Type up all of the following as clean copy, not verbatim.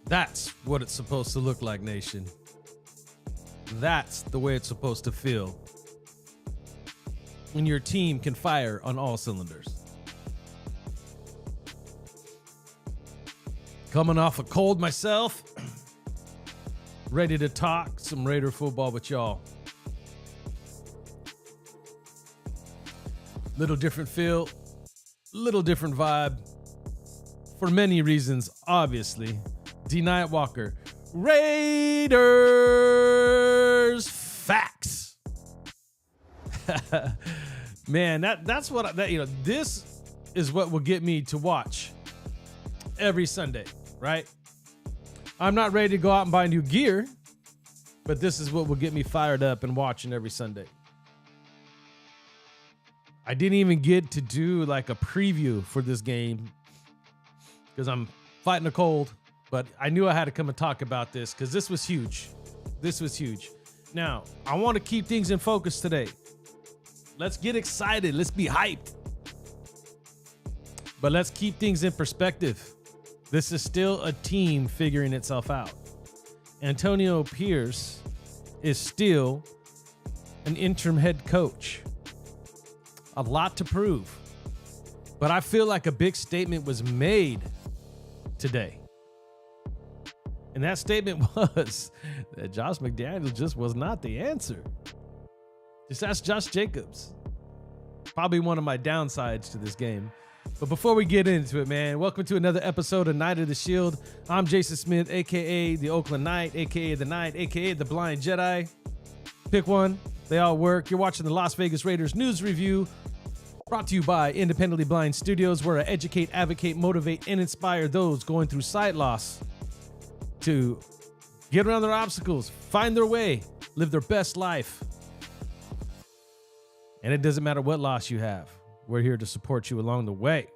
That's what it's supposed to look like, nation. That's the way it's supposed to feel when your team can fire on all cylinders. Coming off a cold myself, ready to talk some Raider football with y'all. Little different feel, little different vibe. For many reasons, obviously. D. Nightwalker, Raiders facts. Man, that's what this is what will get me to watch every Sunday, right? I'm not ready to go out and buy new gear, but this is what will get me fired up and watching every Sunday. I didn't even get to do like a preview for this game because I'm fighting a cold, but I knew I had to come and talk about this because this was huge. This was huge. Now, I want to keep things in focus today. Let's get excited. Let's be hyped. But let's keep things in perspective. This is still a team figuring itself out. Antonio Pierce is still an interim head coach. A lot to prove. But I feel like a big statement was made today. And that statement was that Josh McDaniels just was not the answer. Just ask Josh Jacobs. Probably one of my downsides to this game. But before we get into it, man, welcome to another episode of Night of the Shield. I'm Jason Smith, a.k.a. the Oakland Knight, a.k.a. the Knight, a.k.a. the Blind Jedi. Pick one. They all work. You're watching the Las Vegas Raiders news review, brought to you by Independently Blind Studios, where I educate, advocate, motivate, and inspire those going through sight loss to get around their obstacles, find their way, live their best life. And it doesn't matter what loss you have. We're here to support you along the way.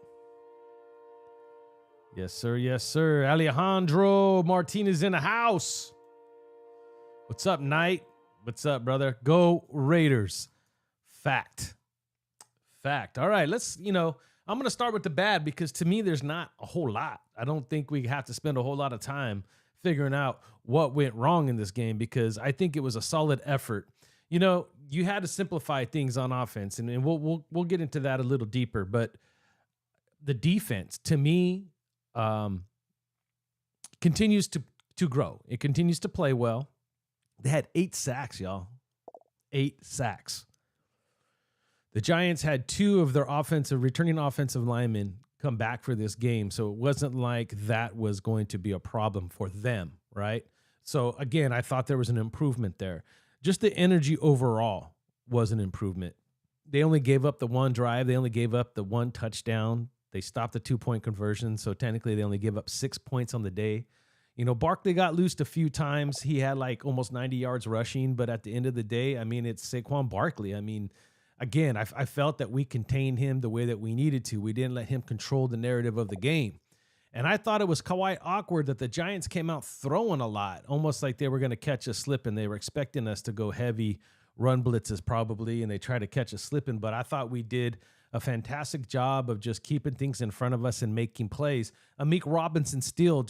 Yes, sir. Yes, sir. Alejandro Martinez in the house. What's up, Knight? What's up, brother? Go Raiders. Fact. All right, I'm going to start with the bad because to me, there's not a whole lot. I don't think we have to spend a whole lot of time figuring out what went wrong in this game because I think it was a solid effort. You had to simplify things on offense, and we'll get into that a little deeper. But the defense, to me, continues to grow. It continues to play well. They had 8 sacks, y'all. 8 sacks. The Giants had 2 of their returning offensive linemen come back for this game, so it wasn't like that was going to be a problem for them, right? So, again, I thought there was an improvement there. Just the energy overall was an improvement. They only gave up the one drive. They only gave up the one touchdown. They stopped the 2-point conversion, so technically they only gave up 6 points on the day. Barkley got loosed a few times. He had like almost 90 yards rushing, but at the end of the day, it's Saquon Barkley. Again, I felt that we contained him the way that we needed to. We didn't let him control the narrative of the game. And I thought it was quite awkward that the Giants came out throwing a lot, almost like they were going to catch us slipping. They were expecting us to go heavy run blitzes probably, and they tried to catch us slipping. But I thought we did a fantastic job of just keeping things in front of us and making plays. Amik Robinson still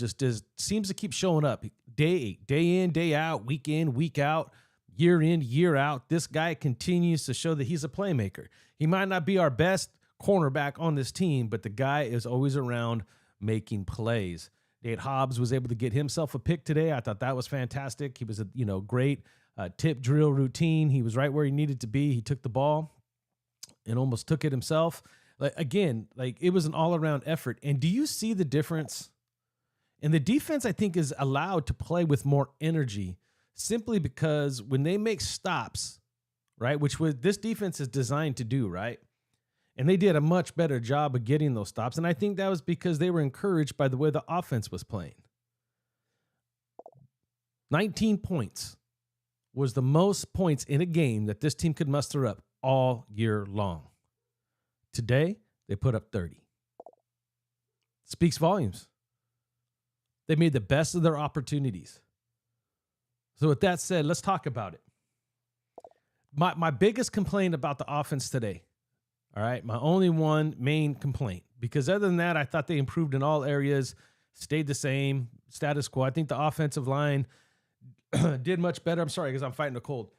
seems to keep showing up day in, day out, week in, week out, year in, year out. This guy continues to show that he's a playmaker. He might not be our best cornerback on this team, but the guy is always around making plays. Nate Hobbs was able to get himself a pick today. I thought that was fantastic. He was a great tip drill routine. He was right where he needed to be. He took the ball and almost took it himself. It was an all-around effort. And do you see the difference? And the defense, I think, is allowed to play with more energy simply because when they make stops, right, this defense is designed to do, right? And they did a much better job of getting those stops. And I think that was because they were encouraged by the way the offense was playing. 19 points was the most points in a game that this team could muster up all year long. Today, they put up 30. Speaks volumes. They made the best of their opportunities. So with that said, let's talk about it. My biggest complaint about the offense today, all right, my only one main complaint, because other than that, I thought they improved in all areas. stayed the same, status quo. I think the offensive line did much better. I'm sorry, because I'm fighting a cold.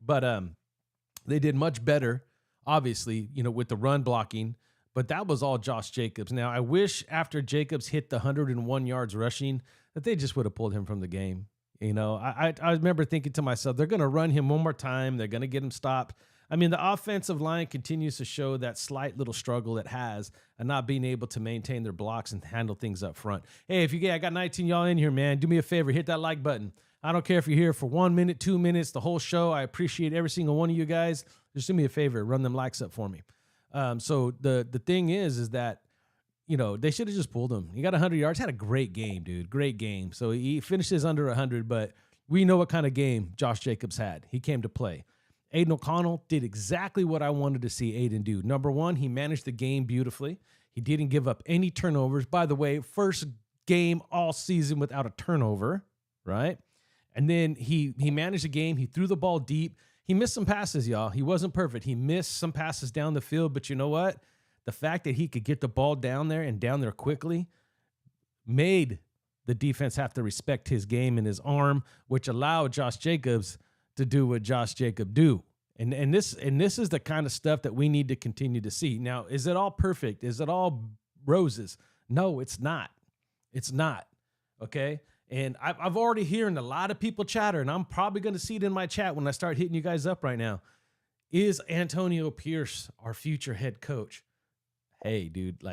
But they did much better, obviously, with the run blocking. But that was all Josh Jacobs. Now, I wish after Jacobs hit the 101 yards rushing that they just would have pulled him from the game. I remember thinking to myself, they're going to run him one more time. They're going to get him stopped. I mean, the offensive line continues to show that slight little struggle it has and not being able to maintain their blocks and handle things up front. Hey, I got 19 y'all in here, man. Do me a favor, hit that like button. I don't care if you're here for 1 minute, 2 minutes, the whole show. I appreciate every single one of you guys. Just do me a favor, run them likes up for me. So the thing is that, they should have just pulled him. He got 100 yards, had a great game, dude. Great game. So he finishes under 100, but we know what kind of game Josh Jacobs had. He came to play. Aiden O'Connell did exactly what I wanted to see Aiden do. Number one, he managed the game beautifully. He didn't give up any turnovers. By the way, first game all season without a turnover, right? And then he managed the game. He threw the ball deep. He missed some passes, y'all. He wasn't perfect. He missed some passes down the field, but you know what? The fact that he could get the ball down there and down there quickly made the defense have to respect his game and his arm, which allowed Josh Jacobs to do what Josh Jacobs do. And this is the kind of stuff that we need to continue to see. Now, is it all perfect? Is it all roses? No, it's not. It's not. Okay? And I've already hearing a lot of people chatter, and I'm probably going to see it in my chat when I start hitting you guys up right now. Is Antonio Pierce our future head coach? Hey, dude,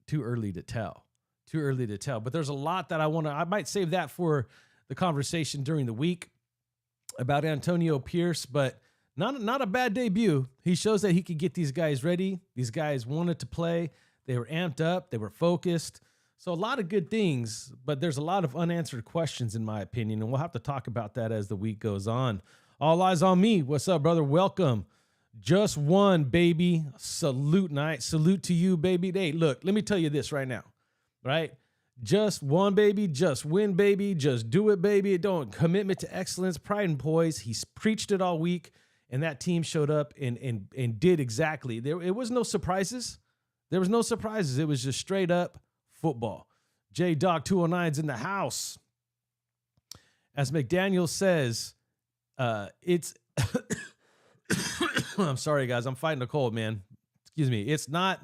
too early to tell. Too early to tell. But there's a lot that I might save that for the conversation during the week about Antonio Pierce, but not a bad debut. He shows that he could get these guys ready. These guys wanted to play. They were amped up. They were focused. So a lot of good things, but there's a lot of unanswered questions in my opinion, and we'll have to talk about that as the week goes on. All eyes on me. What's up, brother? Welcome. Just won, baby. Salute night. Salute to you, baby. Hey, look, let me tell you this right now, right? Just won, baby. Just win, baby. Just do it, baby. Don't commitment to excellence, pride and poise. He's preached it all week, and that team showed up and did exactly. It was no surprises. There was no surprises. It was just straight up football. J Dog 209's in the house. As McDaniel says, it's I'm sorry, guys. I'm fighting a cold, man. Excuse me. It's not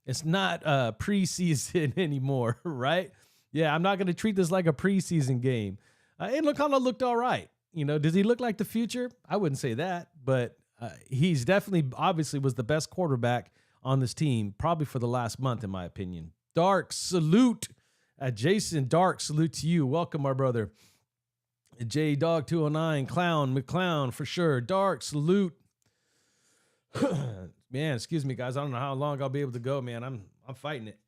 preseason anymore, right? Yeah, I'm not going to treat this like a preseason game. And O'Connell looked all right. Does he look like the future? I wouldn't say that, but he's definitely, obviously, was the best quarterback on this team, probably for the last month, in my opinion. Dark, salute. Jason Dark, salute to you. Welcome, my brother. J Dog 209, Clown, McClown, for sure. Dark, salute. Man, excuse me, guys. I don't know how long I'll be able to go, man. I'm fighting it.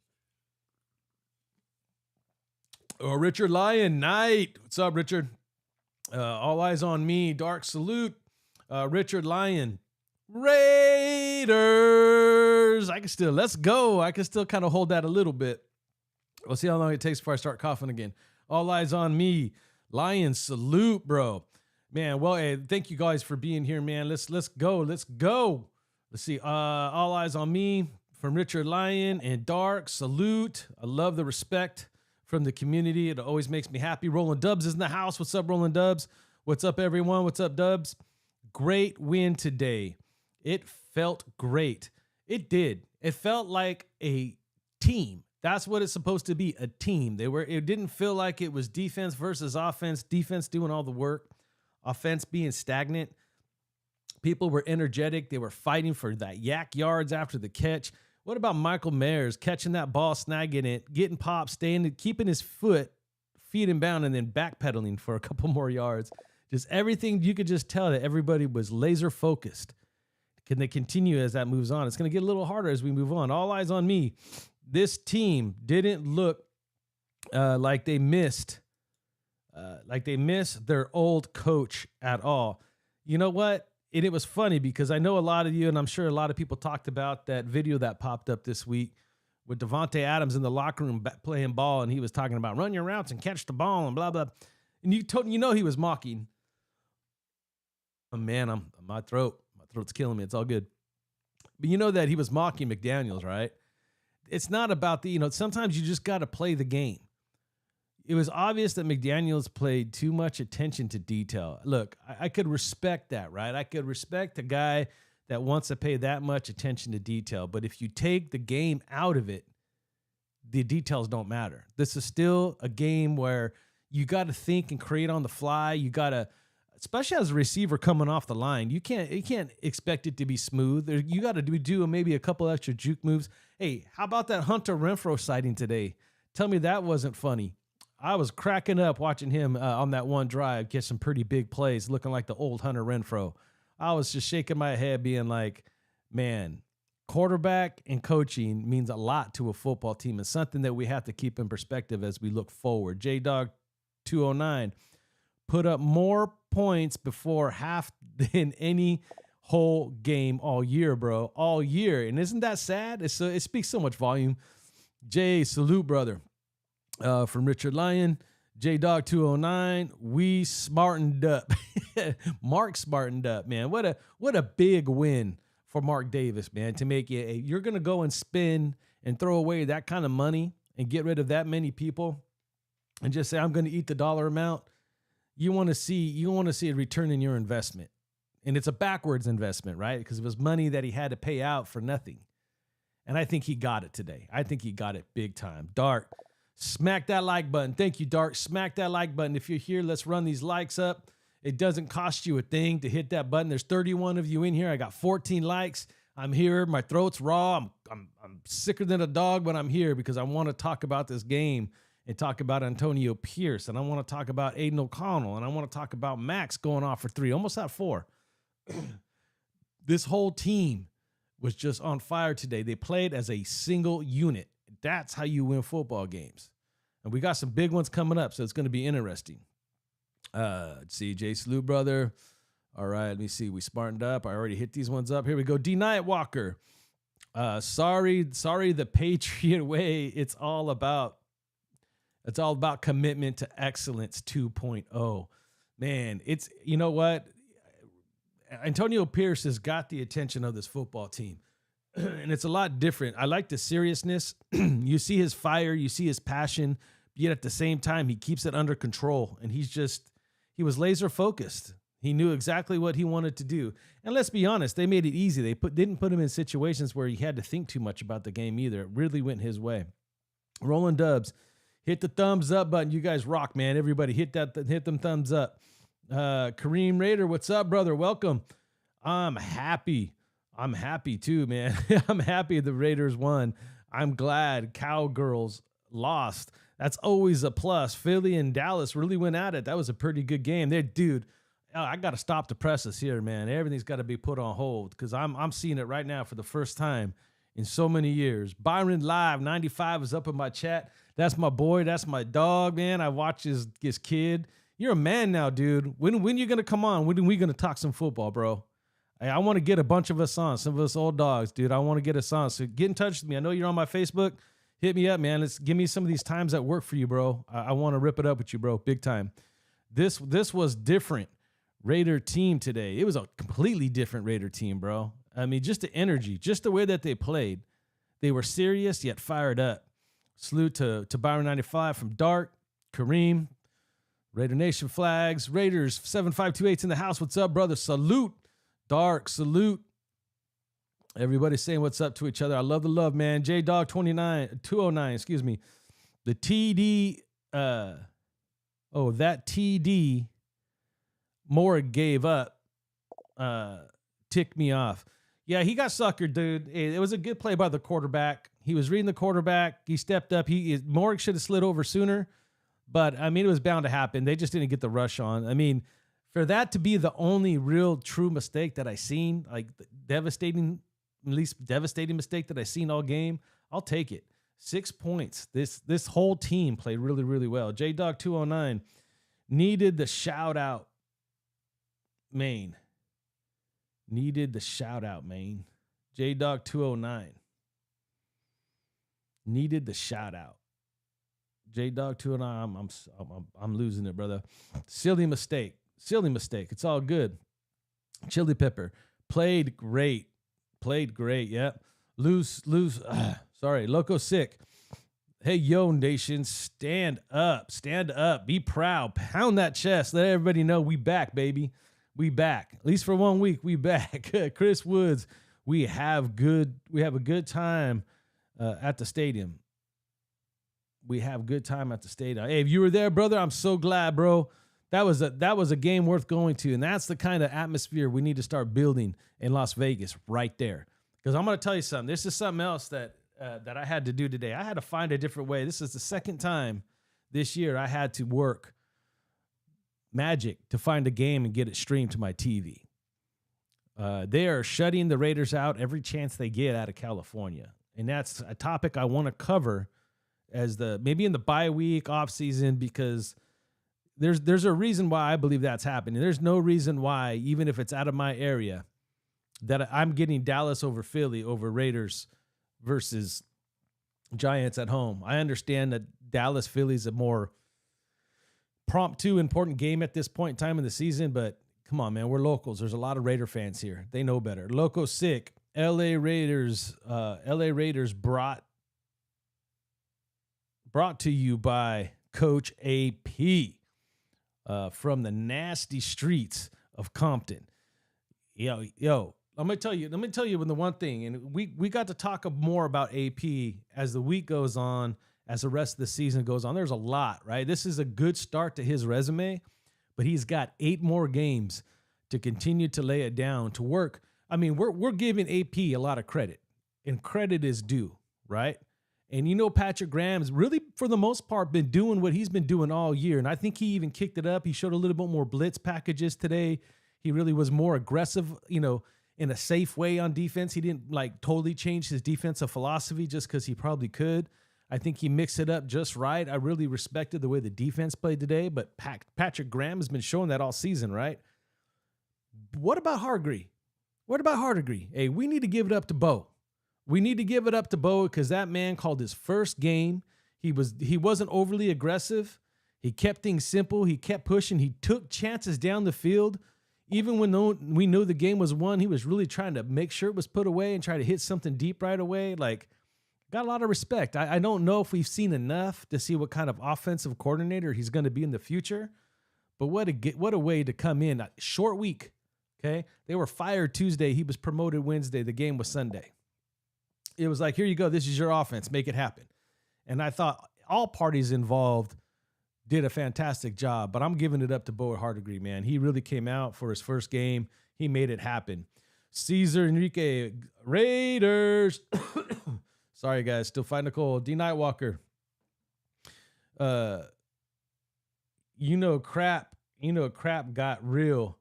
Oh, Richard Lyon, Knight. What's up, Richard? All eyes on me. Dark, salute. Richard Lyon. Raiders. Let's go. I can still kind of hold that a little bit. We'll see how long it takes before I start coughing again. All eyes on me. Lions, salute, bro. Man, well, hey, thank you guys for being here, man. Let's go. Let's go. Let's see. All eyes on me from Richard Lyon and Dark. Salute. I love the respect from the community. It always makes me happy. Roland Dubs is in the house. What's up, Roland Dubs? What's up, everyone? What's up, Dubs? Great win today. It felt great. It did. It felt like a team. That's what it's supposed to be, a team. It didn't feel like it was defense versus offense, defense doing all the work, offense being stagnant. People were energetic. They were fighting for that yak yards after the catch. What about Michael Mayers catching that ball, snagging it, getting popped, keeping his feet inbound, and then backpedaling for a couple more yards? Just everything, you could just tell that everybody was laser focused. Can they continue as that moves on? It's going to get a little harder as we move on. All eyes on me. This team didn't look like they missed their old coach at all. You know what? And it was funny because I know a lot of you, and I'm sure a lot of people talked about that video that popped up this week with Devontae Adams in the locker room playing ball, and he was talking about run your routes and catch the ball and blah, blah. And he was mocking. Oh, man, my throat's killing me. It's all good. But you know that he was mocking McDaniels, right? it's not about sometimes you just got to play the game. It was obvious that McDaniels played too much attention to detail. Look, I could respect that, right? I could respect a guy that wants to pay that much attention to detail. But if you take the game out of it, the details don't matter. This is still a game where you got to think and create on the fly. You got to, especially as a receiver coming off the line, you can't expect it to be smooth. You got to do maybe a couple extra juke moves. Hey, how about that Hunter Renfrow sighting today? Tell me that wasn't funny. I was cracking up watching him on that one drive get some pretty big plays, looking like the old Hunter Renfrow. I was just shaking my head being like, man, quarterback and coaching means a lot to a football team. It's something that we have to keep in perspective as we look forward. J-Dog 209 put up more points before half than any whole game all year, bro. All year. And isn't that sad? It speaks so much volume. Jay, salute, brother. From Richard Lyon, J-Dog 209, we smartened up. Mark smartened up, man. What a big win for Mark Davis, man, to make it. You're going to go and spend and throw away that kind of money and get rid of that many people and just say, I'm going to eat the dollar amount. You want to see a return in your investment. And it's a backwards investment, right? Because it was money that he had to pay out for nothing. And I think he got it today. I think he got it big time. Dart, smack that like button. Thank you, Dart. Smack that like button. If you're here, let's run these likes up. It doesn't cost you a thing to hit that button. There's 31 of you in here. I got 14 likes. I'm here. My throat's raw. I'm sicker than a dog, but I'm here because I want to talk about this game and talk about Antonio Pierce. And I want to talk about Aiden O'Connell. And I want to talk about Max going off for 3, almost at 4. This whole team was just on fire today. They played as a single unit. That's how you win football games. And we got some big ones coming up, so it's going to be interesting. Let's see, Jay Salute, brother. All right, let me see. We smartened up. I already hit these ones up. Here we go. D. Nightwalker. Sorry, the Patriot way. It's all about commitment to excellence 2.0. Man, it's, you know what? Antonio Pierce has got the attention of this football team. And it's a lot different. I like the seriousness. You see his fire, you see his passion, yet at the same time, he keeps it under control. And he was laser focused. He knew exactly what he wanted to do. And let's be honest, they made it easy. They didn't put him in situations where he had to think too much about the game either. It really went his way. Roland Dubs, hit the thumbs up button. You guys rock, man. Everybody hit them thumbs up. Kareem Raider, what's up, brother? Welcome. I'm happy too, man. I'm happy the Raiders won. I'm glad Cowgirls lost. That's always a plus. Philly and Dallas really went at it. That was a pretty good game. Dude, I got to stop the presses here, man. Everything's got to be put on hold because I'm seeing it right now for the first time in so many years. Byron Live 95 is up in my chat. That's my boy. That's my dog, man. I watch his kid. You're a man now, dude. When you going to come on? When are we going to talk some football, bro? I want to get a bunch of us on, some of us old dogs, dude. I want to get us on. So get in touch with me. I know you're on my Facebook. Hit me up, man. Let's give me some of these times that work for you, bro. I want to rip it up with you, bro. Big time. This was different Raider team today. It was a completely different Raider team, bro. I mean, just the energy, just the way that they played. They were serious yet fired up. Salute to Byron 95 from Dart, Kareem, Raider Nation flags, Raiders 7528's in the house. What's up, brother? Salute. Dark, salute. Everybody saying what's up to each other. I love the love, man. J-Dog 209, excuse me. The TD, that TD Moore gave up, ticked me off. Yeah, he got suckered, dude. It was a good play by the quarterback. He was reading the quarterback. He stepped up. Moore should have slid over sooner, but, I mean, it was bound to happen. They just didn't get the rush on. I mean, for that to be the only real true mistake that I seen, like devastating mistake that I seen all game, I'll take it. 6 points. This whole team played really, really well. J-Dog 209 needed the shout out, Maine. Needed the shout out, Maine. J-Dog 209 needed the shout out. J-Dog 209, I'm losing it, brother. Silly mistake. It's all good. Chili Pepper played great. Yep. Loose. Sorry, Loco Sick. Hey, yo, nation, stand up, be proud, pound that chest, let everybody know we back, baby. We back. At least for 1 week, we back. Chris Woods, we have a good time at the stadium. We have good time at the stadium. Hey, if you were there, brother, I'm so glad, bro. That was a game worth going to, and that's the kind of atmosphere we need to start building in Las Vegas right there. Because I'm going to tell you something. This is something else that I had to do today. I had to find a different way. This is the second time this year I had to work magic to find a game and get it streamed to my TV. They are shutting the Raiders out every chance they get out of California. And that's a topic I want to cover as maybe in the bye week off season, because there's a reason why I believe that's happening. There's no reason why, even if it's out of my area, that I'm getting Dallas over Philly over Raiders versus Giants at home. I understand that Dallas Philly's a more important game at this point in time in the season, but come on, man, we're locals. There's a lot of Raider fans here. They know better. Loco Sick, LA Raiders brought to you by Coach AP from the nasty streets of Compton. Yo, let me tell you when the one thing, and we got to talk more about AP as the week goes on, as the rest of the season goes on. There's a lot, right? This is a good start to his resume, but he's got 8 more games to continue to lay it down, to work. I mean, we're giving AP a lot of credit, and credit is due, right? And Patrick Graham's really, for the most part, been doing what he's been doing all year, and I think he even kicked it up. He showed a little bit more blitz packages today. He really was more aggressive, in a safe way on defense. He didn't totally change his defensive philosophy just because he probably could. I think he mixed it up just right. I really respected the way the defense played today, but Patrick Graham has been showing that all season, right? What about Hargree? Hey, we need to give it up to Bo. We need to give it up to Bo because that man called his first game. He wasn't overly aggressive. He kept things simple. He kept pushing. He took chances down the field. Even when we knew the game was won, he was really trying to make sure it was put away and try to hit something deep right away. Got a lot of respect. I don't know if we've seen enough to see what kind of offensive coordinator he's going to be in the future, but what a way to come in. A short week, okay? They were fired Tuesday. He was promoted Wednesday. The game was Sunday. It was like, here you go. This is your offense. Make it happen. And I thought all parties involved did a fantastic job, but I'm giving it up to Bo Hargree, man. He really came out for his first game. He made it happen. Cesar Enrique, Raiders. Sorry, guys. Still fighting a cold. D. Nightwalker. Crap got real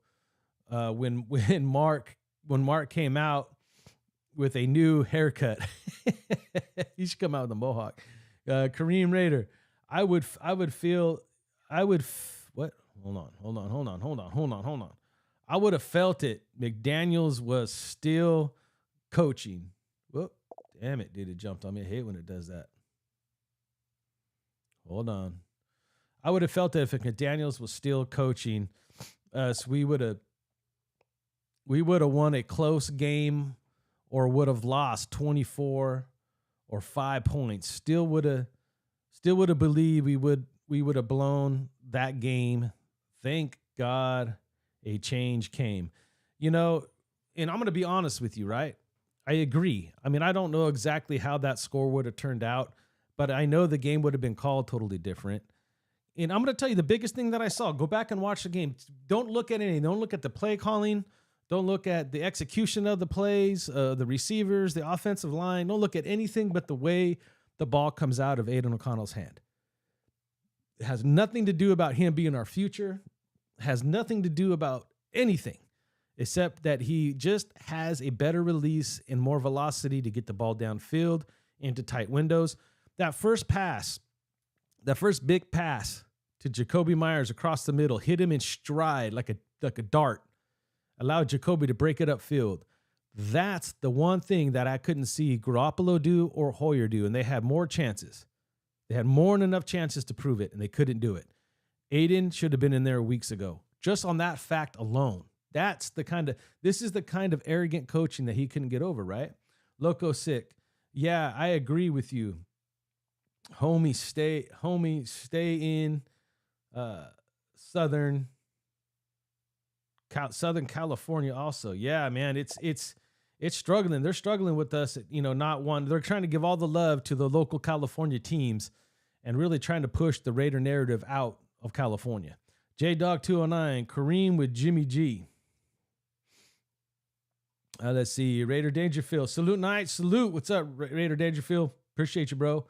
when Mark came out with a new haircut. He should come out with a mohawk. Kareem Raider. I would feel. What? Hold on. I would have felt it. McDaniels was still coaching. Whoop. Damn it, dude. It jumped on me. I hate when it does that. Hold on. I would have felt that if McDaniels was still coaching us, we would have won a close game or would have lost 24 or 5 points. Still would have believed we would have blown that game. Thank God a change came. And I'm going to be honest with you, right? I agree. I mean, I don't know exactly how that score would have turned out, but I know the game would have been called totally different. And I'm going to tell you the biggest thing that I saw. Go back and watch the game. Don't look at anything. Don't look at the play calling. Don't look at the execution of the plays, the receivers, the offensive line. Don't look at anything but the way the ball comes out of Aiden O'Connell's hand. It has nothing to do about him being our future. It has nothing to do about anything except that he just has a better release and more velocity to get the ball downfield into tight windows. That first big pass to Jacoby Myers across the middle, hit him in stride like a dart, allowed Jacoby to break it upfield. That's the one thing that I couldn't see Garoppolo do or Hoyer do, and they had more chances. They had more than enough chances to prove it, and they couldn't do it. Aiden should have been in there weeks ago, just on that fact alone. This is the kind of arrogant coaching that he couldn't get over, right? Loco Sick. Yeah, I agree with you. Homie, stay in uh Southern Southern California also. Yeah, man, it's struggling. They're struggling with us, not one. They're trying to give all the love to the local California teams and really trying to push the Raider narrative out of California. J Dog 209, Kareem with Jimmy G. Let's see. Raider Dangerfield. Salute night. Salute. What's up, Raider Dangerfield? Appreciate you, bro.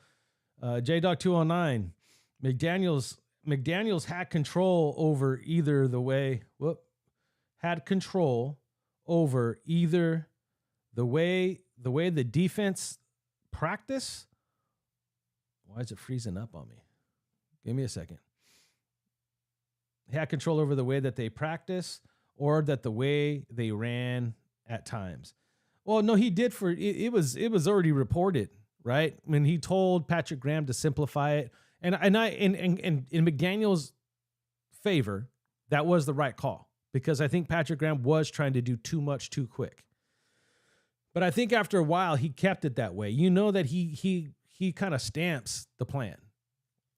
J Dog 209. McDaniels had control over either the way. Had control over either the way the defense practice. Why is it freezing up on me? Give me a second. He had control over the way that they practice or that the way they ran at times. Well, no, he did for it was already reported, right? When he told Patrick Graham to simplify it. And in McDaniel's favor, that was the right call because I think Patrick Graham was trying to do too much too quick. But I think after a while he kept it that way. You know that he kind of stamps the plan.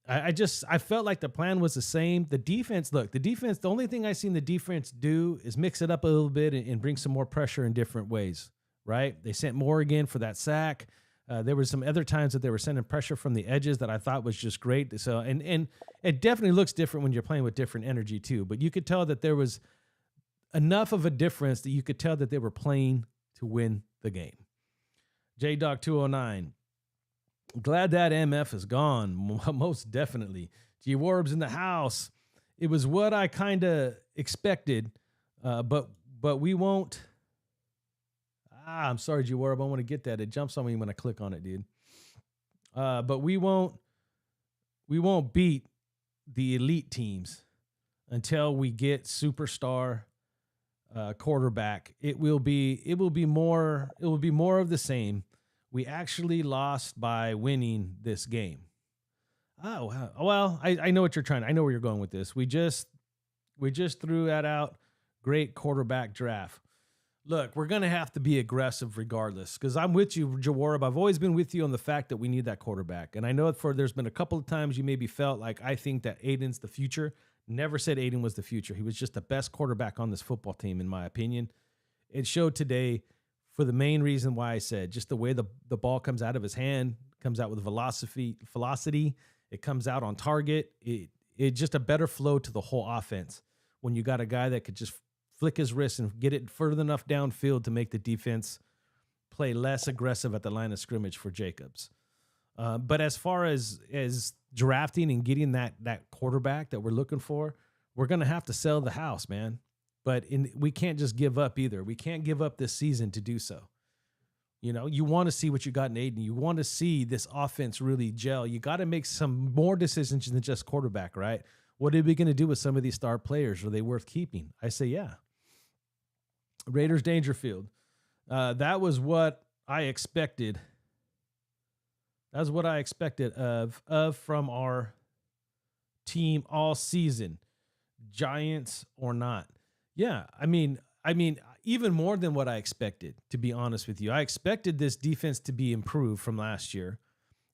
I felt like the plan was the same. The defense, the only thing I seen the defense do is mix it up a little bit and bring some more pressure in different ways, right? They sent Morgan for that sack. There were some other times that they were sending pressure from the edges that I thought was just great. So, and it definitely looks different when you're playing with different energy too, but you could tell that there was enough of a difference that you could tell that they were playing to win the game. J Dog 209. Glad that MF is gone. Most definitely. G Warb's in the house. It was what I kind of expected, but we won't. I'm sorry, G Warb. I want to get that. It jumps on me when I click on it, dude. But we won't beat the elite teams until we get superstar quarterback. It will be more of the same. We actually lost by winning this game. Oh, wow. Well, I know what you're trying. I know where you're going with this. We just threw that out. Great quarterback draft. Look, we're going to have to be aggressive regardless because I'm with you, Jawarab. I've always been with you on the fact that we need that quarterback. And I know there's been a couple of times you maybe felt like I think that Aiden's the future. Never said Aiden was the future. He was just the best quarterback on this football team, in my opinion. It showed today for the main reason why I said just the way the ball comes out of his hand, comes out with velocity. It comes out on target. It just a better flow to the whole offense when you got a guy that could just flick his wrist and get it further enough downfield to make the defense play less aggressive at the line of scrimmage for Jacobs. But as far as drafting and getting that quarterback that we're looking for, we're going to have to sell the house, man. But we can't just give up either. We can't give up this season to do so. You know, you want to see what you got in Aiden. You want to see this offense really gel. You got to make some more decisions than just quarterback, right? What are we going to do with some of these star players? Are they worth keeping? I say, yeah. Raiders Dangerfield. That was what I expected. That's what I expected of from our team all season, Giants or not. Yeah, I mean, even more than what I expected, to be honest with you. I expected this defense to be improved from last year,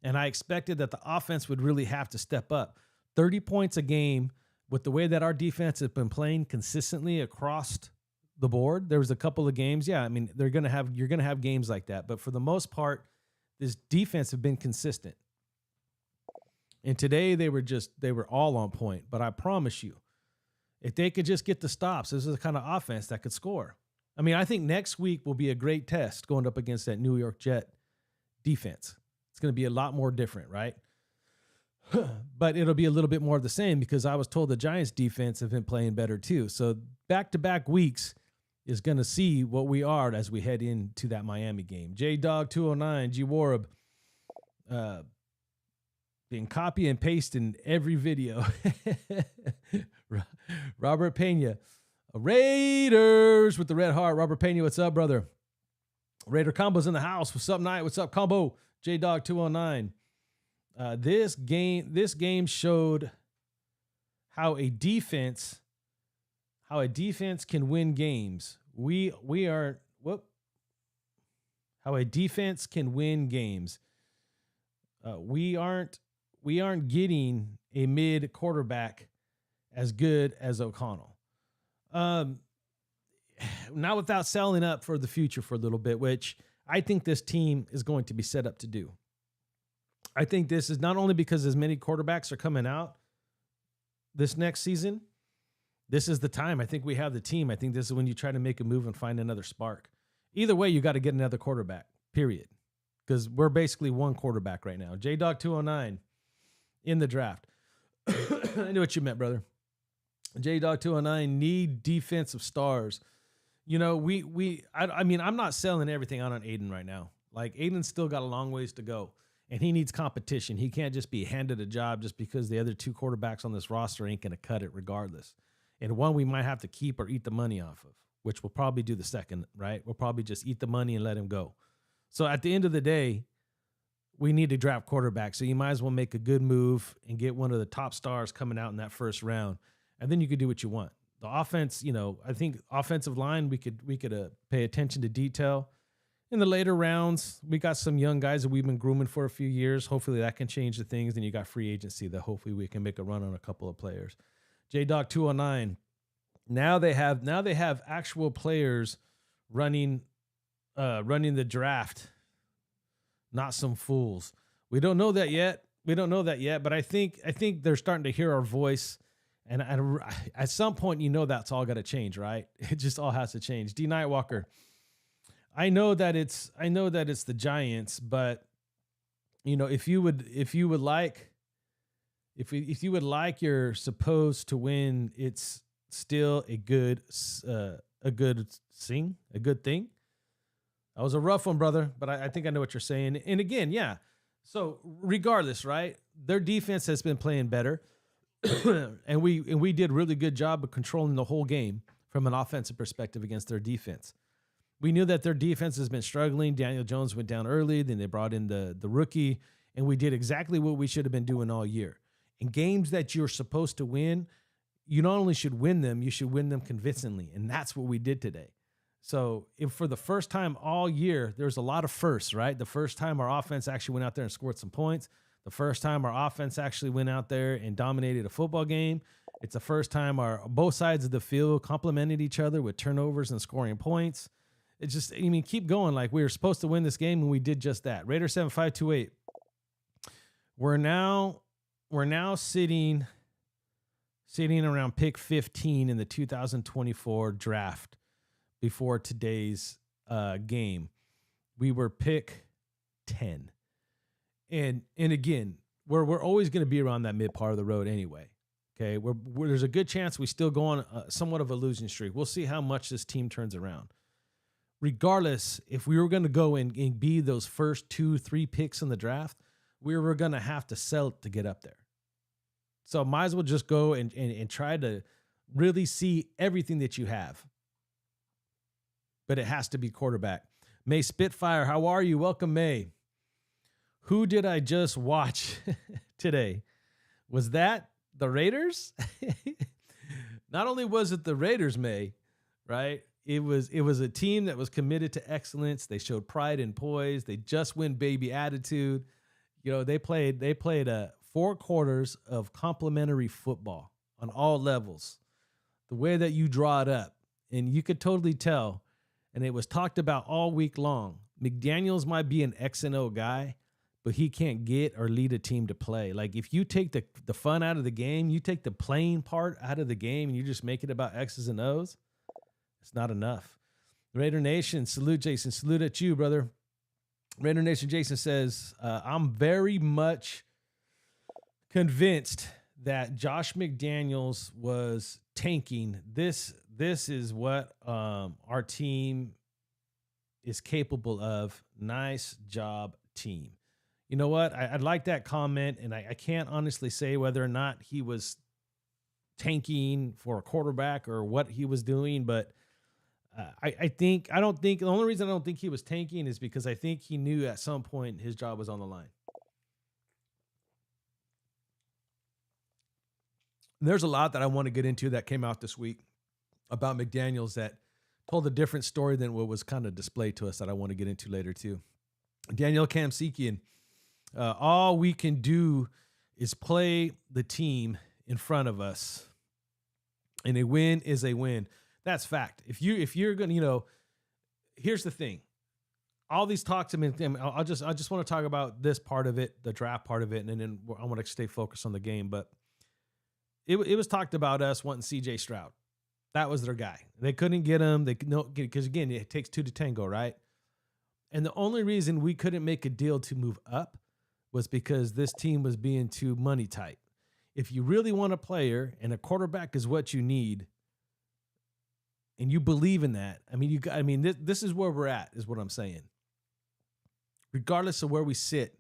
and I expected that the offense would really have to step up. 30 points a game with the way that our defense has been playing consistently across the board. There was a couple of games. Yeah, I mean, you're going to have games like that, but for the most part, this defense have been consistent. And today they were all on point, but I promise you, if they could just get the stops, this is the kind of offense that could score. I mean, I think next week will be a great test going up against that New York Jet defense. It's going to be a lot more different, right? But it'll be a little bit more of the same because I was told the Giants defense have been playing better too. So back-to-back weeks is going to see what we are as we head into that Miami game. J-Dog 209, G-Warab, being copy and paste in every video. Robert Pena, Raiders with the red heart. Robert Pena, what's up, brother? Raider Combo's in the house. What's up, Knight? What's up, Combo? J-Dog 209. This game showed how a defense can win games. We are How a defense can win games. We aren't getting a mid quarterback as good as O'Connell. Not without selling up for the future for a little bit, which I think this team is going to be set up to do. I think this is not only because as many quarterbacks are coming out this next season, this is the time. I think we have the team. I think this is when you try to make a move and find another spark. Either way, you got to get another quarterback, period. Because we're basically one quarterback right now. J-Dog 209 in the draft. I knew what you meant, brother. J-Dog 209 need defensive stars. You know, I mean, I'm not selling everything out on Aiden right now. Like, Aiden's still got a long ways to go, and he needs competition. He can't just be handed a job just because the other two quarterbacks on this roster ain't going to cut it regardless. And one we might have to keep or eat the money off of, which we'll probably do the second, right? We'll probably just eat the money and let him go. So at the end of the day, we need to draft quarterback. So you might as well make a good move and get one of the top stars coming out in that first round, and then you could do what you want. The offense, you know, I think offensive line, we could pay attention to detail. In the later rounds, we got some young guys that we've been grooming for a few years. Hopefully that can change the things. Then you got free agency that hopefully we can make a run on a couple of players. J-Dog 209. Now they have actual players running the draft, not some fools. We don't know that yet. But I think they're starting to hear our voice. And at some point, you know, that's all got to change, right? It just all has to change. D Nightwalker. I know that it's the Giants, but you know, if you would like you're supposed to win, it's still a good thing. That was a rough one, brother, but I think I know what you're saying. And again, yeah. So regardless, right? Their defense has been playing better. and we did a really good job of controlling the whole game from an offensive perspective against their defense. We knew that their defense has been struggling. Daniel Jones went down early. Then they brought in the rookie, and we did exactly what we should have been doing all year. In games that you're supposed to win, you not only should win them, you should win them convincingly, and that's what we did today. So if for the first time all year, there's a lot of firsts, right? The first time our offense actually went out there and scored some points. The first time our offense actually went out there and dominated a football game. It's the first time both sides of the field complemented each other with turnovers and scoring points. It's just, I mean, keep going. Like, we were supposed to win this game, and we did just that. Raider 7528. We're now sitting around pick 15 in the 2024 draft before today's game. We were pick 10. And again, we're always going to be around that mid part of the road anyway. Okay, there's a good chance we still go on somewhat of a losing streak. We'll see how much this team turns around. Regardless, if we were going to go and be those first 2-3 picks in the draft, we were going to have to sell it to get up there. So might as well just go and try to really see everything that you have. But it has to be quarterback. May Spitfire, how are you? Welcome, May. Who did I just watch today? Was that the Raiders? Not only was it the Raiders, May, right? It was a team that was committed to excellence. They showed pride and poise. They just win baby attitude. You know, they played 4 quarters of complimentary football on all levels. The way that you draw it up, and you could totally tell, and it was talked about all week long. McDaniels might be an X and O guy, but he can't get or lead a team to play. Like, if you take the fun out of the game, you take the playing part out of the game, and you just make it about X's and O's, it's not enough. Raider Nation, salute, Jason. Salute at you, brother. Raider Nation Jason says, I'm very much convinced that Josh McDaniels was tanking. This is what our team is capable of. Nice job, team. You know what? I'd like that comment, and I can't honestly say whether or not he was tanking for a quarterback or what he was doing, but the only reason I don't think he was tanking is because I think he knew at some point his job was on the line. There's a lot that I want to get into that came out this week about McDaniels that told a different story than what was kind of displayed to us that I want to get into later too. Daniel Kamsikian, all we can do is play the team in front of us, and a win is a win. That's fact. If you're gonna, here's the thing. All these talks, I just want to talk about this part of it, the draft part of it, and then I want to stay focused on the game. But it was talked about us wanting CJ Stroud. That was their guy. They couldn't get him. Because again, it takes two to tango, right? And the only reason we couldn't make a deal to move up was because this team was being too money tight. If you really want a player and a quarterback is what you need, and you believe in that, this is where we're at, is what I'm saying. Regardless of where we sit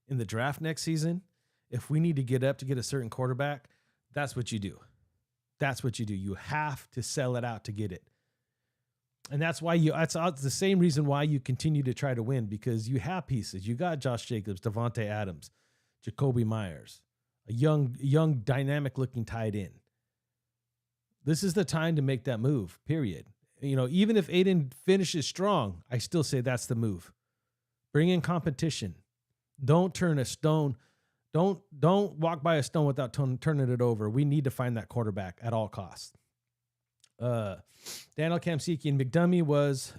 in the draft next season, if we need to get up to get a certain quarterback, that's what you do. That's what you do. You have to sell it out to get it. And that's why that's the same reason why you continue to try to win, because you have pieces. You got Josh Jacobs, Devontae Adams, Jacoby Myers, a young dynamic looking tight end. This is the time to make that move, period. Even if Aiden finishes strong, I still say that's the move. Bring in competition. Don't turn a stone. Don't walk by a stone without turning it over. We need to find that quarterback at all costs. Daniel Kamsikian, McDummy was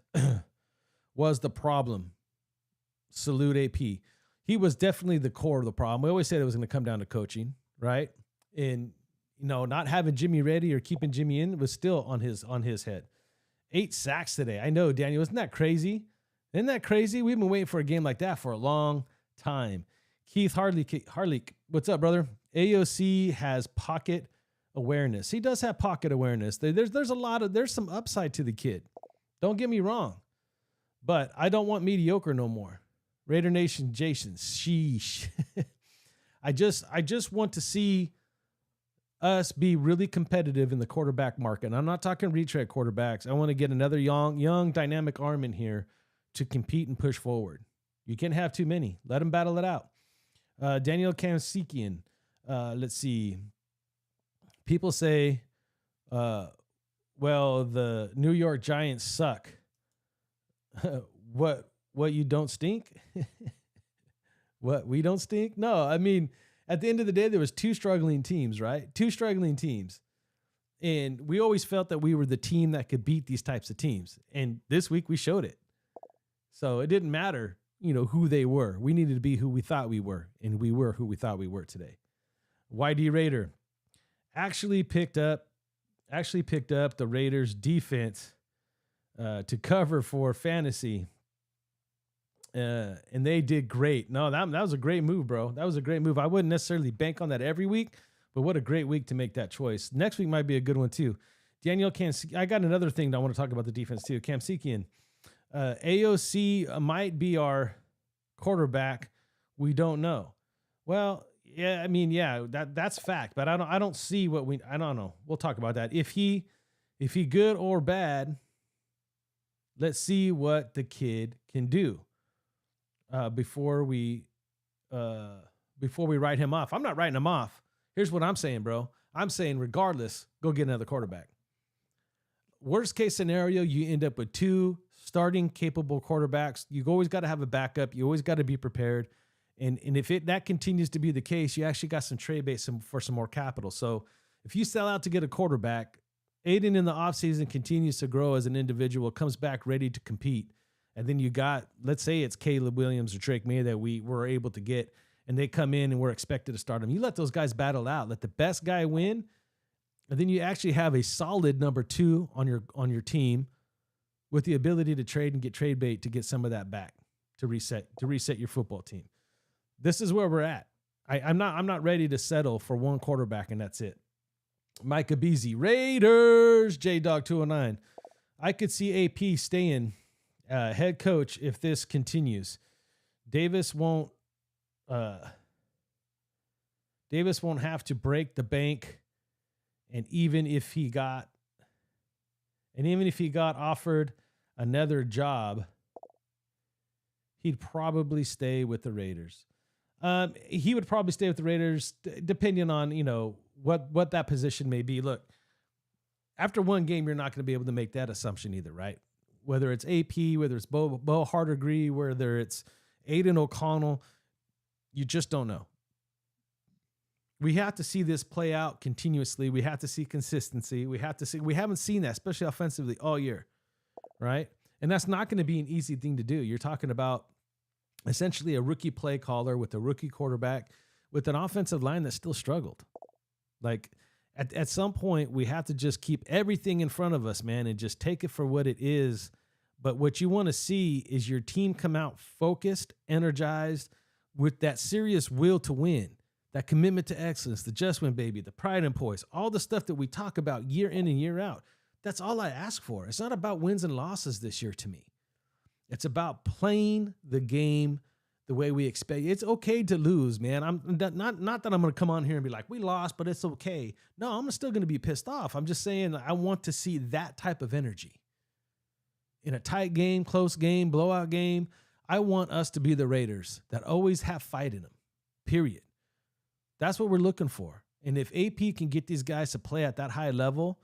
the problem. Salute AP. He was definitely the core of the problem. We always said it was going to come down to coaching, right? And not having Jimmy ready or keeping Jimmy in was still on his head. 8 sacks today. I know, Daniel, isn't that crazy? Isn't that crazy? We've been waiting for a game like that for a long time. Keith Harley, what's up, brother? AOC has pocket awareness. He does have pocket awareness. There's some upside to the kid. Don't get me wrong, but I don't want mediocre no more. Raider Nation, Jason, sheesh. I just want to see us be really competitive in the quarterback market. And I'm not talking retread quarterbacks. I want to get another young dynamic arm in here to compete and push forward. You can't have too many. Let them battle it out. Daniel Kamsikian. Let's see. People say, well, the New York Giants suck. What, you don't stink? What, we don't stink? No, at the end of the day, there was 2 struggling teams, right? 2 struggling teams. And we always felt that we were the team that could beat these types of teams. And this week we showed it. So it didn't matter, who they were. We needed to be who we thought we were. And we were who we thought we were today. YD Raider actually picked up the Raiders defense to cover for fantasy. And they did great. No, that was a great move, bro. That was a great move. I wouldn't necessarily bank on that every week, but what a great week to make that choice. Next week might be a good one too. Daniel Kamsikian, I got another thing that I want to talk about the defense too. Kamsikian, AOC might be our quarterback. We don't know. Well, yeah, that's fact, but I don't see I don't know. We'll talk about that. If he good or bad, let's see what the kid can do. Before we write him off. I'm not writing him off. Here's what I'm saying, bro. I'm saying regardless, go get another quarterback. Worst case scenario, you end up with 2 starting capable quarterbacks. You always got to have a backup. You always got to be prepared. And if that continues to be the case, you actually got some trade base for some more capital. So if you sell out to get a quarterback, Aiden in the offseason continues to grow as an individual, comes back ready to compete. And then you got, let's say it's Caleb Williams or Drake May that we were able to get, and they come in and we're expected to start them. You let those guys battle out. Let the best guy win, and then you actually have a solid number 2 on your team with the ability to trade and get trade bait to get some of that back to reset your football team. This is where we're at. I'm not ready to settle for one quarterback and that's it. Micah Beasley, Raiders, J-Dog 209. I could see AP staying head coach if this continues. Davis won't have to break the bank, and even if he got offered another job, he'd probably stay with the Raiders. He would probably stay with the Raiders depending on, what that position may be. Look, after one game, you're not going to be able to make that assumption either, right? Whether it's AP, whether it's Bo Hardegree, whether it's Aiden O'Connell, you just don't know. We have to see this play out continuously. We have to see consistency. We haven't seen that, especially offensively, all year, right? And that's not going to be an easy thing to do. You're talking about essentially a rookie play caller with a rookie quarterback with an offensive line that still struggled. Like at some point, we have to just keep everything in front of us, man, and just take it for what it is. But what you want to see is your team come out focused, energized, with that serious will to win, that commitment to excellence, the just win, baby, the pride and poise, all the stuff that we talk about year in and year out. That's all I ask for. It's not about wins and losses this year to me. It's about playing the game the way we expect. It's okay to lose, man. I'm not that I'm going to come on here and be like, we lost, but it's okay. No, I'm still going to be pissed off. I'm just saying I want to see that type of energy. In a tight game, close game, blowout game, I want us to be the Raiders that always have fight in them, period. That's what we're looking for. And if AP can get these guys to play at that high level,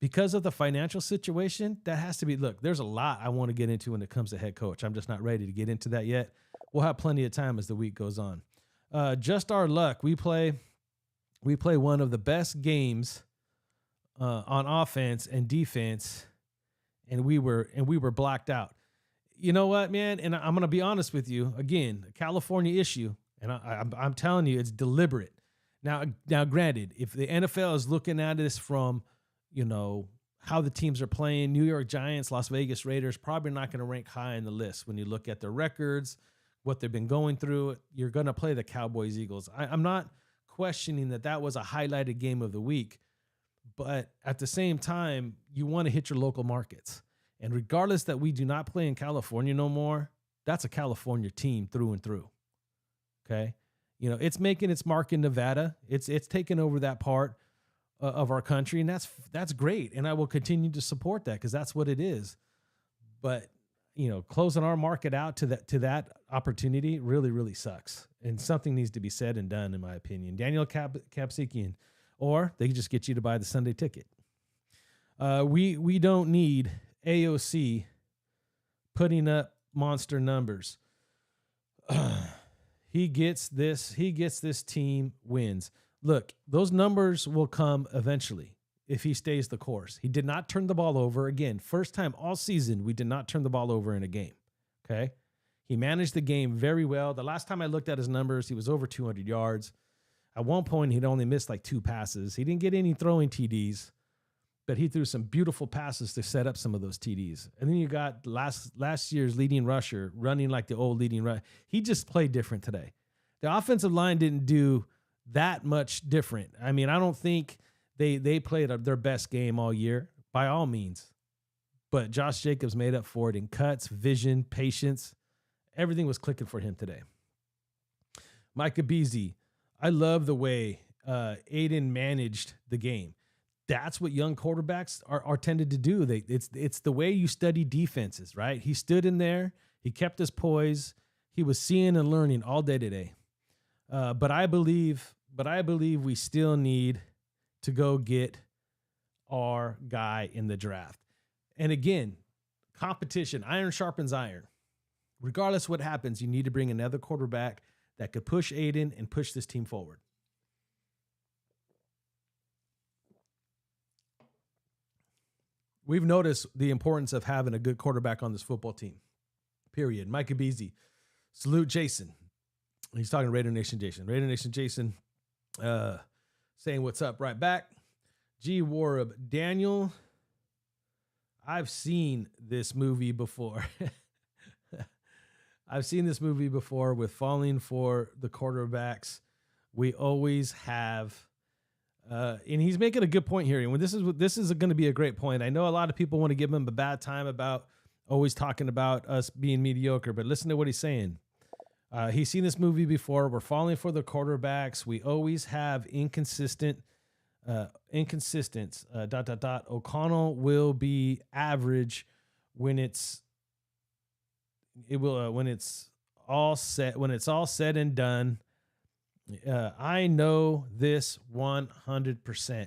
because of the financial situation, that has to be, look, there's a lot I want to get into when it comes to head coach. I'm just not ready to get into that yet. We'll have plenty of time as the week goes on. Just our luck. We play one of the best games on offense and defense, and we were blocked out. You know what, man? And I'm going to be honest with you. Again, a California issue, and I'm telling you, it's deliberate. Now, granted, if the NFL is looking at this from, how the teams are playing, New York Giants, Las Vegas Raiders, probably not going to rank high in the list. When you look at their records, what they've been going through, you're going to play the Cowboys, Eagles. I'm not questioning that was a highlighted game of the week, but at the same time, you want to hit your local markets. And regardless that we do not play in California no more, that's a California team through and through. Okay? It's making its mark in Nevada. It's taking over that part of our country, and that's great. And I will continue to support that because that's what it is. But, closing our market out to that opportunity really, really sucks. And something needs to be said and done, in my opinion. Daniel Kapsikian, or they can just get you to buy the Sunday ticket. We don't need AOC putting up monster numbers. He gets this team wins. Look, those numbers will come eventually if he stays the course. He did not turn the ball over. Again, first time all season, we did not turn the ball over in a game. Okay? He managed the game very well. The last time I looked at his numbers, he was over 200 yards. At one point, he'd only missed like 2 passes. He didn't get any throwing TDs, but he threw some beautiful passes to set up some of those TDs. And then you got last year's leading rusher running like the old leading rusher. He just played different today. The offensive line didn't do that much different. I mean, I don't think they played their best game all year, by all means. But Josh Jacobs made up for it in cuts, vision, patience. Everything was clicking for him today. Micah Beasley, I love the way Aiden managed the game. That's what young quarterbacks are tended to do. It's the way you study defenses, right? He stood in there. He kept his poise. He was seeing and learning all day today. But I believe we still need to go get our guy in the draft. And again, competition, iron sharpens iron. Regardless what happens, you need to bring another quarterback that could push Aiden and push this team forward. We've noticed the importance of having a good quarterback on this football team, period. Micah Beasley, salute Jason. He's talking to Raider Nation Jason. Raider Nation Jason saying what's up right back. G. Warab, Daniel, I've seen this movie before. I've seen this movie before with falling for the quarterbacks. We always have. And he's making a good point here. And this is going to be a great point. I know a lot of people want to give him a bad time about always talking about us being mediocre, but listen to what he's saying. He's seen this movie before. We're falling for the quarterbacks. We always have inconsistent. O'Connell will be average when it's all said and done. I know this 100%.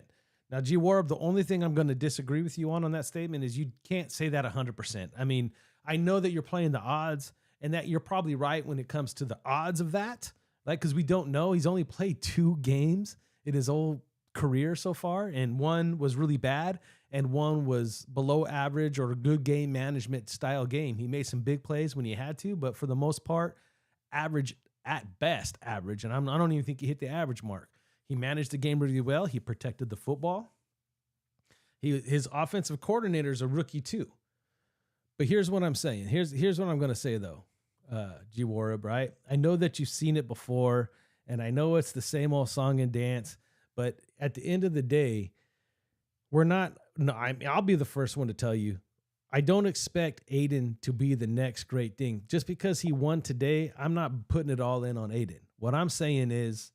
Now, G Warb, the only thing I'm going to disagree with you on that statement is you can't say that 100%. I mean, I know that you're playing the odds and that you're probably right when it comes to the odds of that, like, because we don't know. He's only played 2 games in his whole career so far, and one was really bad and one was below average or a good game management style game. He made some big plays when he had to, but for the most part, average at best, average. And I don't even think he hit the average mark. He managed the game really well. He protected the football. His offensive coordinator is a rookie too. But here's what I'm saying. Here's what I'm going to say though, G Warab, right? I know that you've seen it before, and I know it's the same old song and dance. But at the end of the day, I'll be the first one to tell you, I don't expect Aiden to be the next great thing. Just because he won today, I'm not putting it all in on Aiden. What I'm saying is,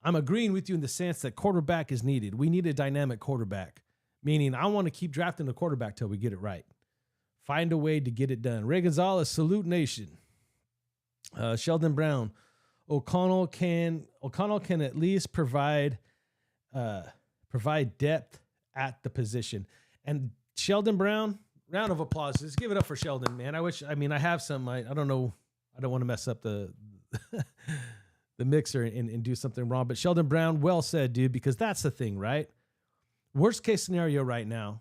I'm agreeing with you in the sense that quarterback is needed. We need a dynamic quarterback, meaning I want to keep drafting the quarterback till we get it right. Find a way to get it done. Ray Gonzalez, Salute Nation. Sheldon Brown, O'Connell can at least provide depth at the position. And Sheldon Brown, round of applause. Let's give it up for Sheldon, man. I have some. I don't know. I don't want to mess up the the mixer and do something wrong. But Sheldon Brown, well said, dude, because that's the thing, right? Worst case scenario right now,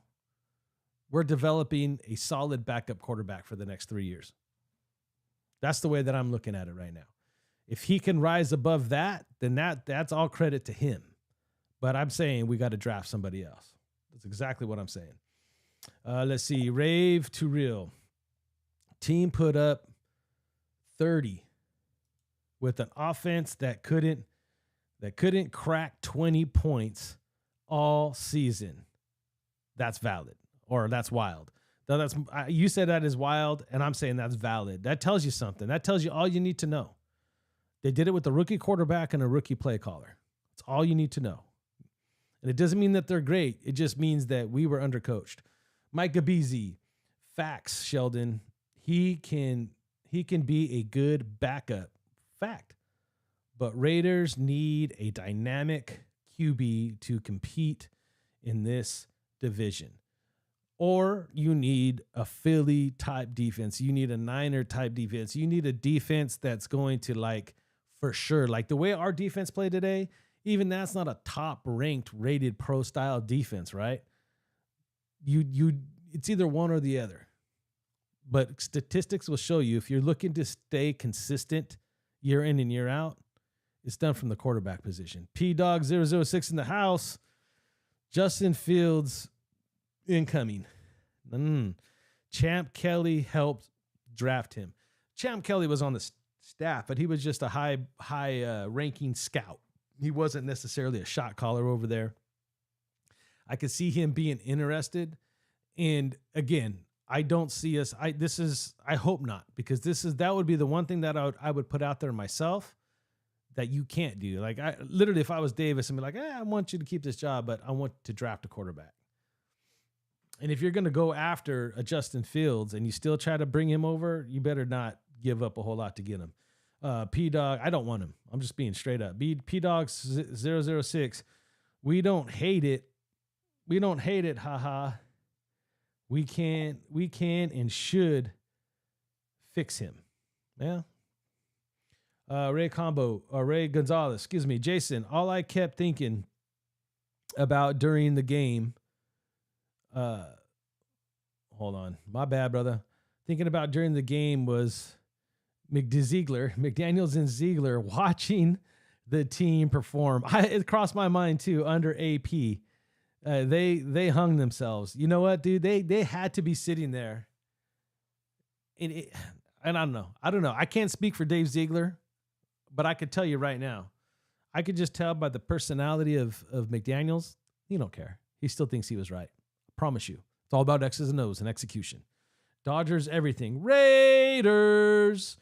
we're developing a solid backup quarterback for the next 3 years. That's the way that I'm looking at it right now. If he can rise above that, then that's all credit to him. But I'm saying we got to draft somebody else. That's exactly what I'm saying. Let's see. Rave to Real. Team put up 30 with an offense that couldn't crack 20 points all season. That's valid, or that's wild. You said that is wild, and I'm saying that's valid. That tells you something. That tells you all you need to know. They did it with a rookie quarterback and a rookie play caller. That's all you need to know. And it doesn't mean that they're great. It just means that we were undercoached. Mike Gabeezy, facts, Sheldon. He can be a good backup. Fact. But Raiders need a dynamic QB to compete in this division. Or you need a Philly type defense. You need a Niner type defense. You need a defense that's going to, for sure, the way our defense played today, even that's not a top ranked rated pro style defense, right? It's either one or the other. But statistics will show you if you're looking to stay consistent year in and year out, it's done from the quarterback position. P-Dog006 in the house. Justin Fields incoming. Champ Kelly helped draft him. Champ Kelly was on the staff, but he was just a high ranking scout. He wasn't necessarily a shot caller over there. I could see him being interested. And again, I don't see us. I hope not, because that would be the one thing that I would put out there myself that you can't do. Literally, if I was Davis, I'd be like, I want you to keep this job, but I want to draft a quarterback. And if you're going to go after a Justin Fields and you still try to bring him over, you better not give up a whole lot to get him. P-Dog, I don't want him. I'm just being straight up. P-Dog006, we don't hate it. We don't hate it, haha. We can and should fix him. Yeah. Ray Gonzalez, Jason, all I kept thinking about during the game, hold on, my bad, brother. Thinking about during the game was McDaniels and Ziegler watching the team perform. It crossed my mind too under AP. They hung themselves. You know what, dude? They had to be sitting there. And I don't know. I can't speak for Dave Ziegler, but I could tell you right now, I could just tell by the personality of McDaniels, he don't care. He still thinks he was right. I promise you. It's all about X's and O's and execution. Dodgers, everything. Raiders.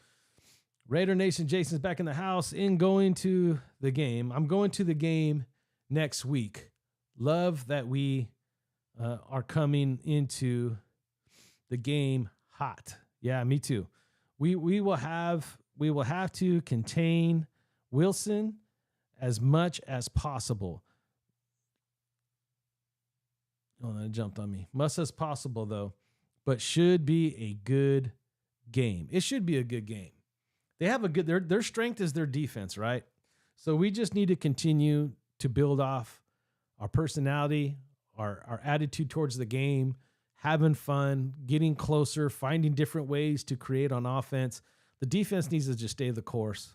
Raider Nation, Jason's back in the house and going to the game. I'm going to the game next week. Love that we are coming into the game hot. Yeah, me too. We will have to contain Wilson as much as possible. Oh, it jumped on me. Much as possible, though, but should be a good game. It should be a good game. They have a good, their strength is their defense, right? So we just need to continue to build off our personality, our attitude towards the game, having fun, getting closer, finding different ways to create on offense. The defense needs to just stay the course.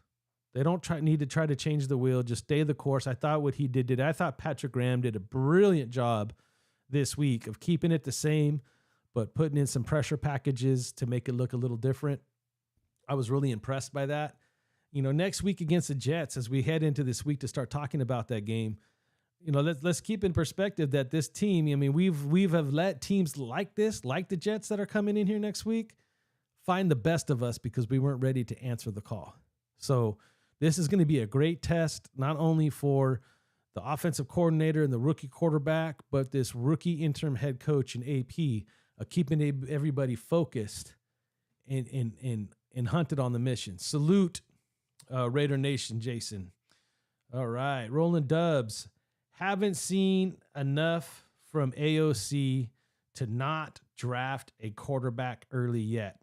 They don't need to try to change the wheel. Just stay the course. I thought what he did. I thought Patrick Graham did a brilliant job this week of keeping it the same, but putting in some pressure packages to make it look a little different. I was really impressed by that. You know, next week against the Jets, as we head into this week to start talking about that game, you know, let's keep in perspective that this team, I mean, we've have let teams like this, like the Jets that are coming in here next week, find the best of us because we weren't ready to answer the call. So this is going to be a great test, not only for the offensive coordinator and the rookie quarterback, but this rookie interim head coach and AP of keeping everybody focused and hunted on the mission. Salute, Raider Nation, Jason. All right, Rolling Dubs. Haven't seen enough from AOC to not draft a quarterback early yet.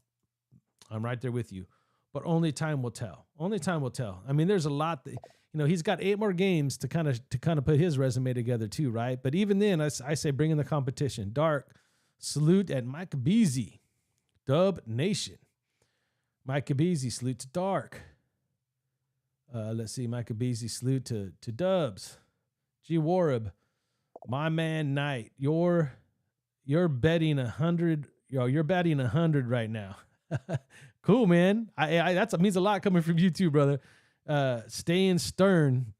I'm right there with you, but only time will tell. Only time will tell. I mean, there's a lot that, you know, he's got 8 more games to kind of put his resume together too, right? But even then, I say bring in the competition. Dark, salute at Mike Beasy, Dub Nation. Mike Beasy, salute to Dark. Let's see, Mike Beasy, salute to Dubs. G Warab, my man Knight, you're betting 100. You're betting 100 right now. Cool, man. That means a lot coming from you too, brother. Staying stern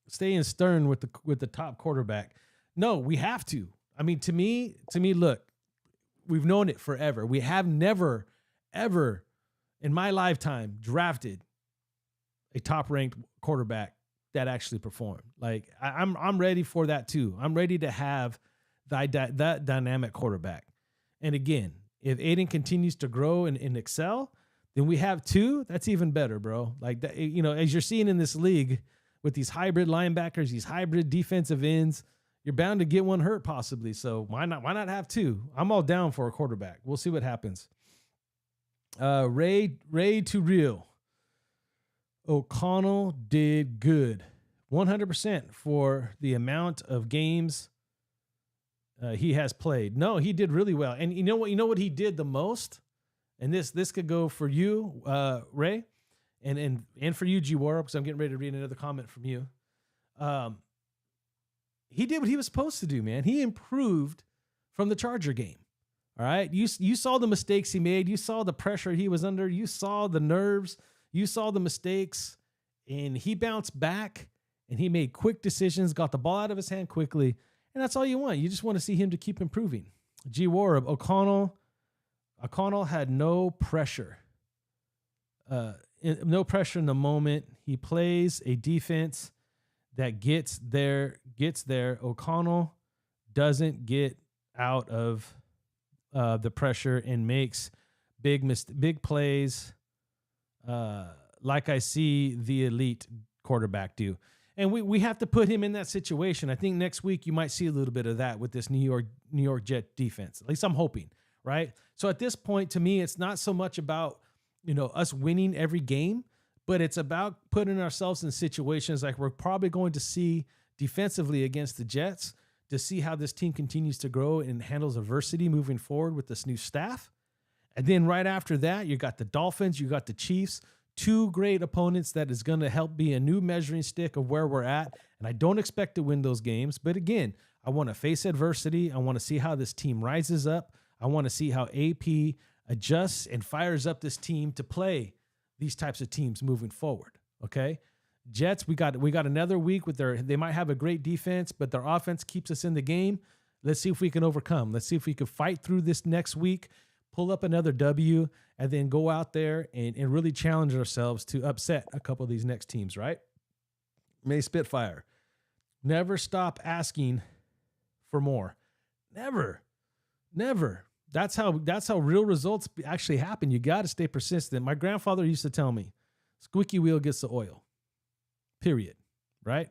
with the top quarterback. No, we have to. I mean, to me, look, we've known it forever. We have never, ever in my lifetime drafted a top-ranked quarterback that actually performed. Like I'm ready for that too. I'm ready to have that dynamic quarterback. And again, if Aiden continues to grow and excel, then we have 2. That's even better, bro. Like that, you know, as you're seeing in this league with these hybrid linebackers, these hybrid defensive ends, you're bound to get one hurt possibly. So why not have 2? I'm all down for a quarterback. We'll see what happens. Ray to real. O'Connell did good, 100% for the amount of games he has played. No, he did really well. And you know what he did the most? And this could go for you, Ray, and for you, G Warp, because I'm getting ready to read another comment from you. He did what he was supposed to do, man. He improved from the Charger game. All right. You saw the mistakes he made. You saw the pressure he was under. You saw the nerves. You saw the mistakes, and he bounced back, and he made quick decisions, got the ball out of his hand quickly, and that's all you want. You just want to see him to keep improving. G. Warab, O'Connell had no pressure. No pressure in the moment. He plays a defense that gets there. O'Connell doesn't get out of the pressure and makes big plays. Like I see the elite quarterback do. And we have to put him in that situation. I think next week you might see a little bit of that with this New York Jet defense. At least I'm hoping, right? So at this point, to me, it's not so much about, you know, us winning every game, but it's about putting ourselves in situations like we're probably going to see defensively against the Jets to see how this team continues to grow and handles adversity moving forward with this new staff. And then right after that, you got the Dolphins, you got the Chiefs, 2 great opponents that is going to help be a new measuring stick of where we're at. And I don't expect to win those games. But again, I want to face adversity. I want to see how this team rises up. I want to see how AP adjusts and fires up this team to play these types of teams moving forward. Okay. Jets, we got another week with they might have a great defense, but their offense keeps us in the game. Let's see if we can overcome. Let's see if we can fight through this next week, pull up another W, and then go out there and really challenge ourselves to upset a couple of these next teams, right? May Spitfire. Never stop asking for more. Never. That's how real results actually happen. You got to stay persistent. My grandfather used to tell me, squeaky wheel gets the oil. Period. Right?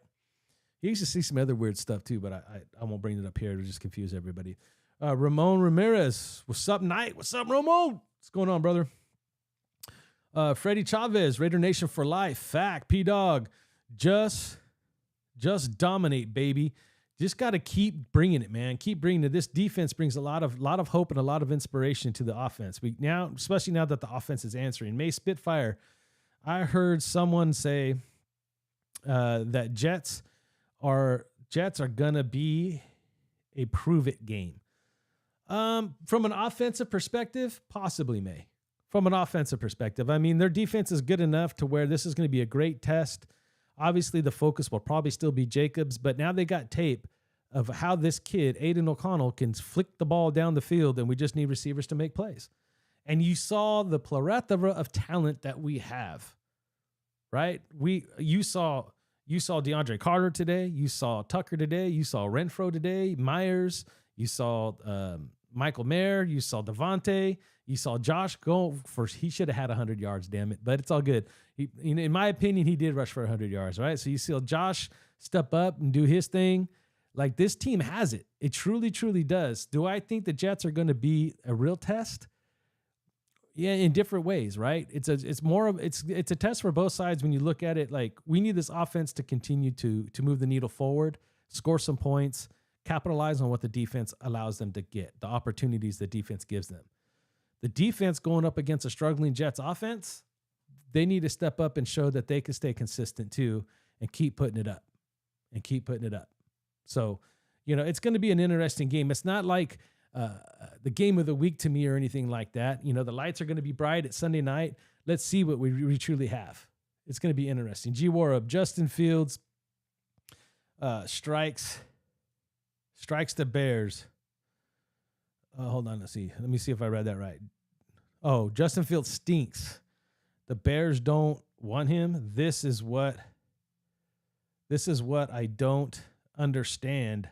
You used to see some other weird stuff too, but I won't bring it up here to just confuse everybody. Ramon Ramirez, what's up, Knight? What's up, Ramon? What's going on, brother? Freddie Chavez, Raider Nation for life. Fact, P-Dog, just dominate, baby. Just got to keep bringing it, man. Keep bringing it. This defense brings a lot of hope and a lot of inspiration to the offense. Especially now that the offense is answering. May Spitfire, I heard someone say that Jets are gonna be a prove it game. From an offensive perspective, possibly May. From an offensive perspective, I mean, their defense is good enough to where this is going to be a great test. Obviously, the focus will probably still be Jacobs, but now they got tape of how this kid, Aiden O'Connell, can flick the ball down the field, and we just need receivers to make plays. And you saw the plethora of talent that we have, right? You saw DeAndre Carter today. You saw Tucker today. You saw Renfro today. Myers. You saw Michael Mayer. You saw Devontae. You saw Josh go for, he should have had 100 yards, damn it, but it's all good. In my opinion, he did rush for 100 yards, right? So you see Josh step up and do his thing. Like, this team has it. It truly, truly does. Do I think the Jets are going to be a real test? Yeah, in different ways, right? It's a test for both sides when you look at it. Like, we need this offense to continue to move the needle forward, score some points, capitalize on what the defense allows them to get, the opportunities the defense gives them. The defense going up against a struggling Jets offense, they need to step up and show that they can stay consistent too and keep putting it up and keep putting it up. So, it's going to be an interesting game. It's not like the game of the week to me or anything like that. The lights are going to be bright at Sunday night. Let's see what we truly have. It's going to be interesting. G War Justin Fields strikes the Bears. Hold on, let me see if I read that right. Oh, Justin Fields stinks. The Bears don't want him. This is what I don't understand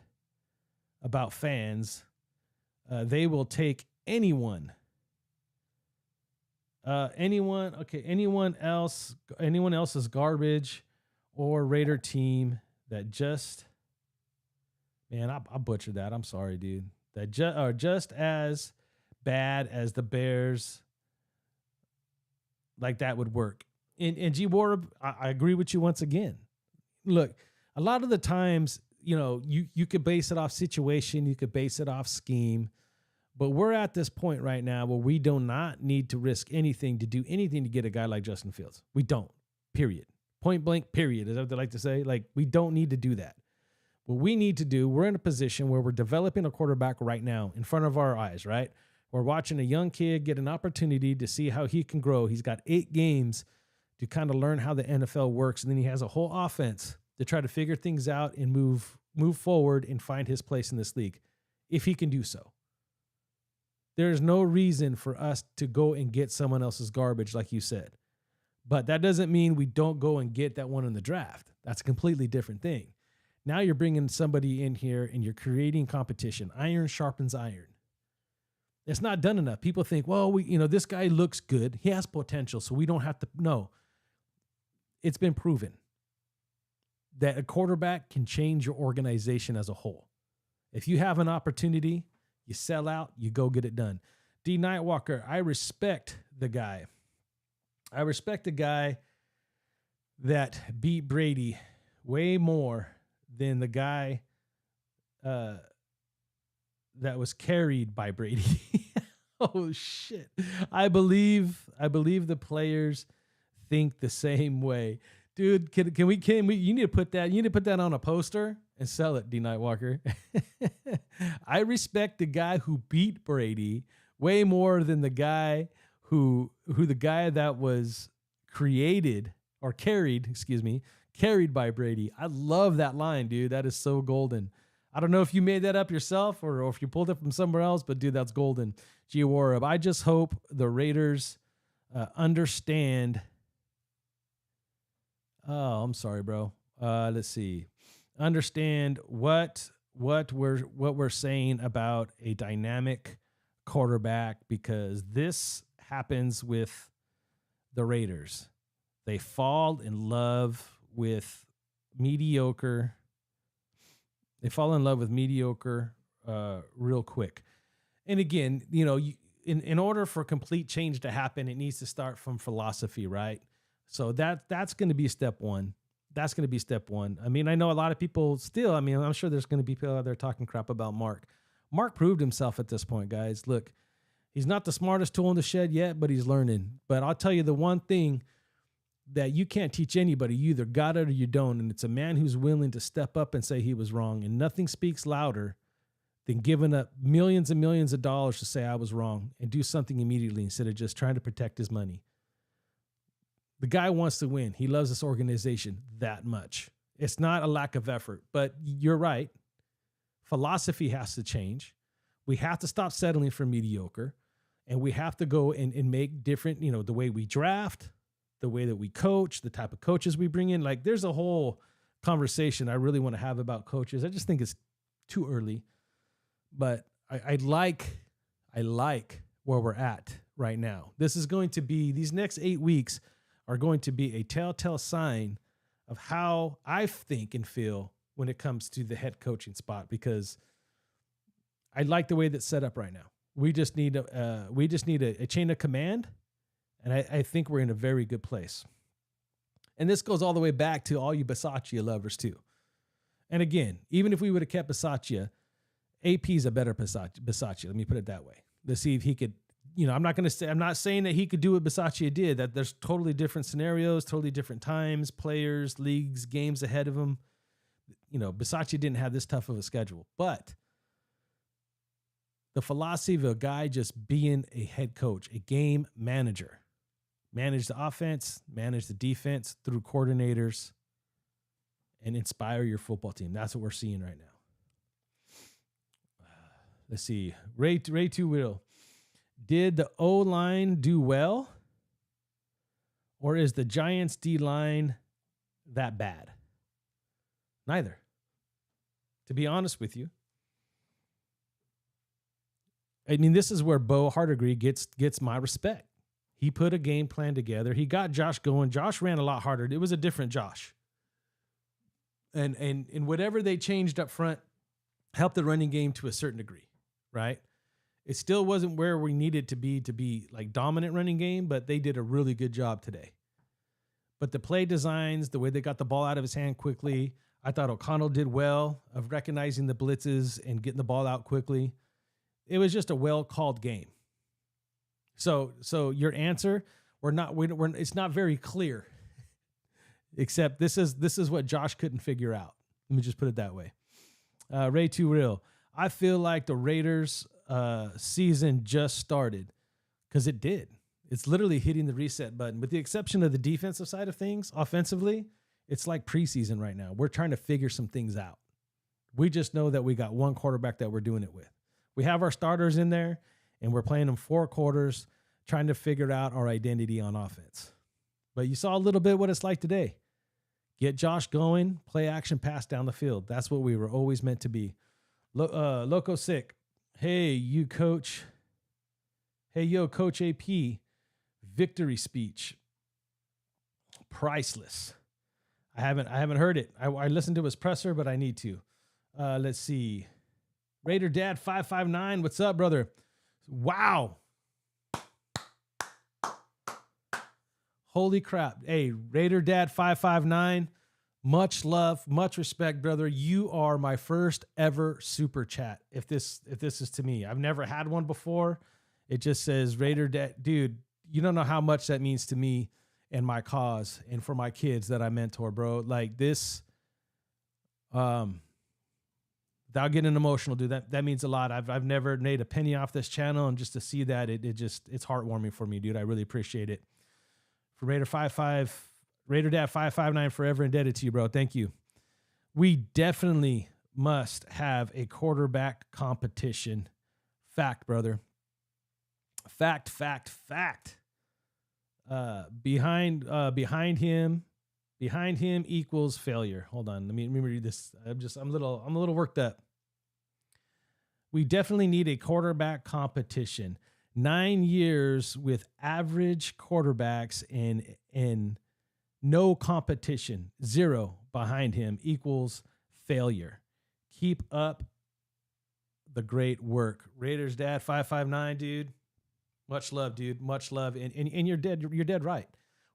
about fans. They will take anyone. Anyone else's garbage or Raider team that just, man, I butchered that. I'm sorry, dude. That are just as bad as the Bears, like that would work. And G Warb, I agree with you once again. Look, a lot of the times, you could base it off situation, you could base it off scheme, but we're at this point right now where we do not need to risk anything to do anything to get a guy like Justin Fields. We don't, period. Point blank, period. Is that what they like to say? Like, we don't need to do that. What we need to do, we're in a position where we're developing a quarterback right now in front of our eyes, right? We're watching a young kid get an opportunity to see how he can grow. He's got 8 games to kind of learn how the NFL works, and then he has a whole offense to try to figure things out and move forward and find his place in this league, if he can do so. There's no reason for us to go and get someone else's garbage, like you said. But that doesn't mean we don't go and get that one in the draft. That's a completely different thing. Now you're bringing somebody in here and you're creating competition. Iron sharpens iron. It's not done enough. People think, well, this guy looks good. He has potential, so we don't have to. No. It's been proven that a quarterback can change your organization as a whole. If you have an opportunity, you sell out, you go get it done. D. Nightwalker, I respect the guy. I respect the guy that beat Brady way more than the guy that was carried by Brady. Oh shit. I believe the players think the same way. Dude, can we you need to put that on a poster and sell it, D. Nightwalker. I respect the guy who beat Brady way more than the guy who the guy that was carried by Brady. I love that line, dude. That is so golden. I don't know if you made that up yourself or if you pulled it from somewhere else, but dude, that's golden. G Warab, I just hope the Raiders understand. Oh, I'm sorry, bro. Let's see. Understand what we're saying about a dynamic quarterback, because this happens with the Raiders. They fall in love with mediocre They fall in love with mediocre real quick. And again, in order for complete change to happen, it needs to start from philosophy, right? So that's going to be step one. That's going to be step one. I mean, I know a lot of people still, I'm sure there's going to be people out there talking crap about Mark. Mark proved himself at this point, guys. Look, he's not the smartest tool in the shed yet, but he's learning. But I'll tell you the one thing that you can't teach anybody. You either got it or you don't. And it's a man who's willing to step up and say he was wrong. And nothing speaks louder than giving up millions and millions of dollars to say I was wrong and do something immediately instead of just trying to protect his money. The guy wants to win. He loves this organization that much. It's not a lack of effort, but you're right. Philosophy has to change. We have to stop settling for mediocre, and we have to go and make different, the way we draft, the way that we coach, the type of coaches we bring in. Like, there's a whole conversation I really want to have about coaches. I just think it's too early, but I like where we're at right now. This is going to be, these next 8 weeks are going to be a telltale sign of how I think and feel when it comes to the head coaching spot, because I like the way that's set up right now. We just need a chain of command, and I think we're in a very good place. And this goes all the way back to all you Bisaccia lovers too. And again, even if we would have kept Bisaccia, AP is a better Bisaccia. Let me put it that way. Let's see if he could. I'm not saying that he could do what Bisaccia did. That there's totally different scenarios, totally different times, players, leagues, games ahead of him. Bisaccia didn't have this tough of a schedule, but the philosophy of a guy just being a head coach, a game manager, manage the offense, manage the defense through coordinators, and inspire your football team. That's what we're seeing right now. Let's see. Ray 2 Will. Did the O-line do well? Or is the Giants D-line that bad? Neither. To be honest with you. I mean, this is where Bo Hardegree gets my respect. He put a game plan together. He got Josh going. Josh ran a lot harder. It was a different Josh. And whatever they changed up front helped the running game to a certain degree, right? It still wasn't where we needed to be like dominant running game, but they did a really good job today. But the play designs, the way they got the ball out of his hand quickly, I thought O'Connell did well of recognizing the blitzes and getting the ball out quickly. It was just a well-called game. So your answer, it's not very clear, except this is what Josh couldn't figure out. Let me just put it that way. Ray 2 Real. I feel like the Raiders season just started, because it did. It's literally hitting the reset button. With the exception of the defensive side of things, offensively, it's like preseason right now. We're trying to figure some things out. We just know that we got one quarterback that we're doing it with. We have our starters in there, and we're playing them 4 quarters, trying to figure out our identity on offense. But you saw a little bit what it's like today. Get Josh going, play action pass down the field. That's what we were always meant to be. Loco Sick. Hey, you coach. Hey, yo, Coach AP. Victory speech. Priceless. I haven't heard it. I listened to his presser, but I need to. Let's see. Raider Dad 559. What's up, brother? Wow. Holy crap. Hey, Raider Dad 559. Much love, much respect, brother. You are my first ever super chat. If this is to me, I've never had one before. It just says Raider Dad. Dude, you don't know how much that means to me and my cause and for my kids that I mentor, bro. Like this, without getting emotional, dude, that means a lot. I've never made a penny off this channel, and just to see that, it's heartwarming for me, dude. I really appreciate it. For Raider Dad 559, forever indebted to you, bro. Thank you. We definitely must have a quarterback competition. Fact, brother. Fact. Behind him equals failure. Hold on. Let me read this. I'm a little worked up. We definitely need a quarterback competition. 9 years with average quarterbacks and no competition. 0 behind him equals failure. Keep up the great work. Raiders Dad 559, dude. Much love, dude. Much love. And you're dead right.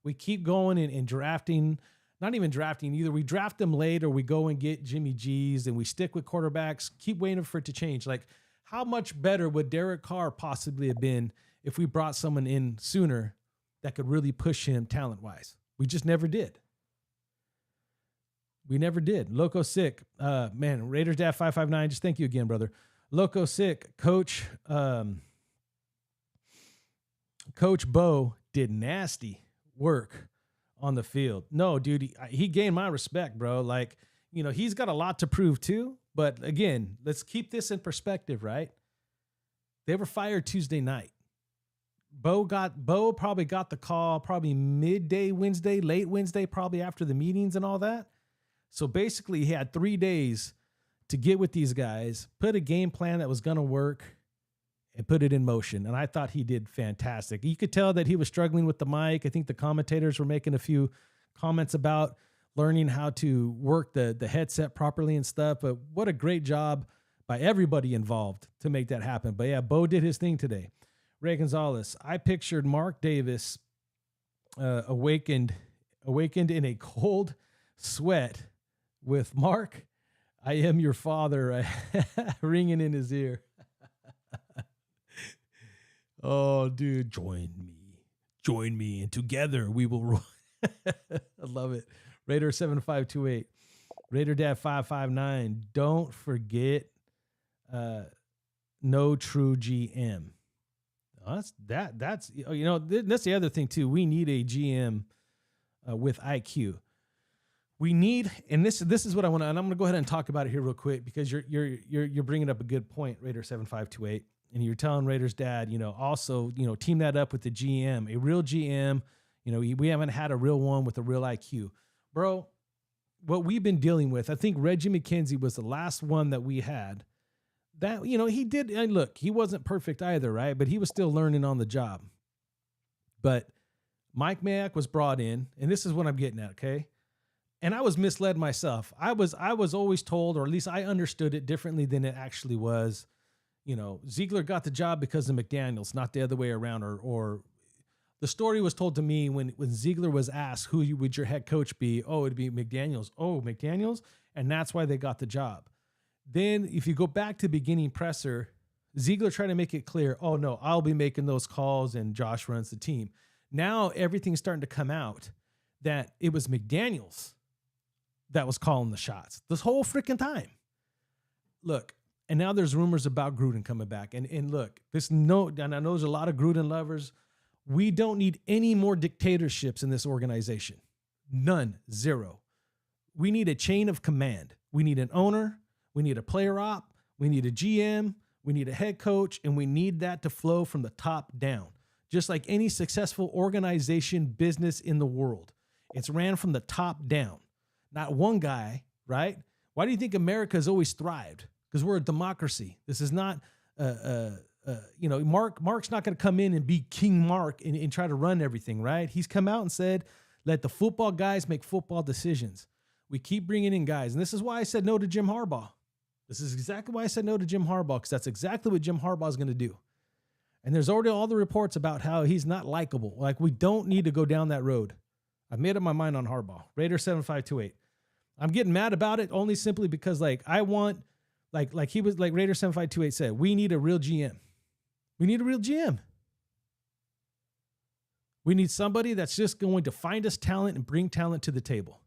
We keep going and drafting, not even drafting, either we draft them late or we go and get Jimmy G's and we stick with quarterbacks, keep waiting for it to change. Like, how much better would Derek Carr possibly have been if we brought someone in sooner that could really push him talent-wise? We just never did. We never did. Loco Sick. Man, Raiders Dad 559, just thank you again, brother. Loco Sick. Coach Bo did nasty work on the field. No, dude, he gained my respect, bro. Like, you know, he's got a lot to prove too. But again, let's keep this in perspective, right? They were fired Tuesday night. Bo probably got the call probably midday Wednesday, late Wednesday, probably after the meetings and all that. So basically he had 3 days to get with these guys, put a game plan that was going to work, and put it in motion. And I thought he did fantastic. You could tell that he was struggling with the mic. I think the commentators were making a few comments about learning how to work the headset properly and stuff. But what a great job by everybody involved to make that happen. But yeah, Bo did his thing today. Ray Gonzalez, I pictured Mark Davis awakened in a cold sweat with Mark, I am your father ringing in his ear. Oh, dude, join me, and together we will roll. I love it. Raider 7528, Raider Dad 559. Don't forget, no true GM. That's you know, that's the other thing too. We need a GM with IQ. We need, and this is what I want to, and I'm going to go ahead and talk about it here real quick because you're bringing up a good point, Raider 7528. And you're telling Raiders Dad, you know, also, you know, team that up with the GM, a real GM. You know, we haven't had a real one with a real IQ. Bro, what we've been dealing with, I think Reggie McKenzie was the last one that we had that, you know, he did, and look, he wasn't perfect either, right? But he was still learning on the job. But Mike Mayock was brought in, and this is what I'm getting at, okay? And I was misled myself. I was always told, or at least I understood it differently than it actually was. You know, Ziegler got the job because of McDaniels, not the other way around. Or the story was told to me when Ziegler was asked, who would your head coach be? Oh, it'd be McDaniels. Oh, McDaniels. And that's why they got the job. Then if you go back to beginning presser, Ziegler tried to make it clear, oh, no, I'll be making those calls and Josh runs the team. Now everything's starting to come out that it was McDaniels that was calling the shots this whole freaking time. Look, and now there's rumors about Gruden coming back. And look, and I know there's a lot of Gruden lovers. We don't need any more dictatorships in this organization. None. Zero. We need a chain of command. We need an owner. We need a player op. We need a GM. We need a head coach. And we need that to flow from the top down. Just like any successful organization, business in the world. It's ran from the top down. Not one guy, right? Why do you think America has always thrived? Because we're a democracy. This is not, you know, Mark's not going to come in and be King Mark and try to run everything, right? He's come out and said, let the football guys make football decisions. We keep bringing in guys. And this is why I said no to Jim Harbaugh. This is exactly why I said no to Jim Harbaugh, because that's exactly what Jim Harbaugh is going to do. And there's already all the reports about how he's not likable. Like, we don't need to go down that road. I've made up my mind on Harbaugh. Raider 7528. I'm getting mad about it only simply because, like, I want... Like he was, like Raider 7528 said, we need a real GM. We need a real GM. We need somebody that's just going to find us talent and bring talent to the table.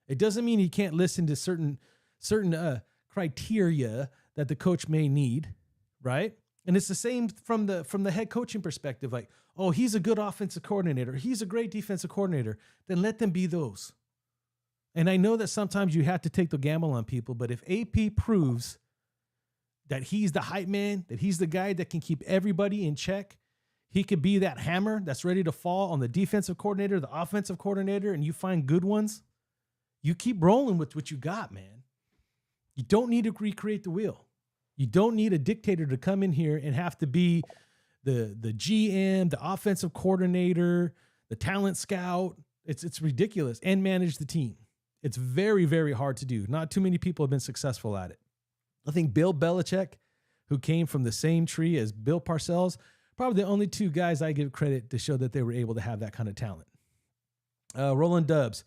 It doesn't mean he can't listen to certain criteria that the coach may need, right? And it's the same from the head coaching perspective. Like, oh, he's a good offensive coordinator. He's a great defensive coordinator. Then let them be those. And I know that sometimes you have to take the gamble on people, but if AP proves that he's the hype man, that he's the guy that can keep everybody in check, he could be that hammer that's ready to fall on the defensive coordinator, the offensive coordinator, and you find good ones, you keep rolling with what you got, man. You don't need to recreate the wheel. You don't need a dictator to come in here and have to be the GM, the offensive coordinator, the talent scout. It's ridiculous, and manage the team. It's very, very hard to do. Not too many people have been successful at it. I think Bill Belichick, who came from the same tree as Bill Parcells, probably the only two guys I give credit to show that they were able to have that kind of talent. Roland Dubs,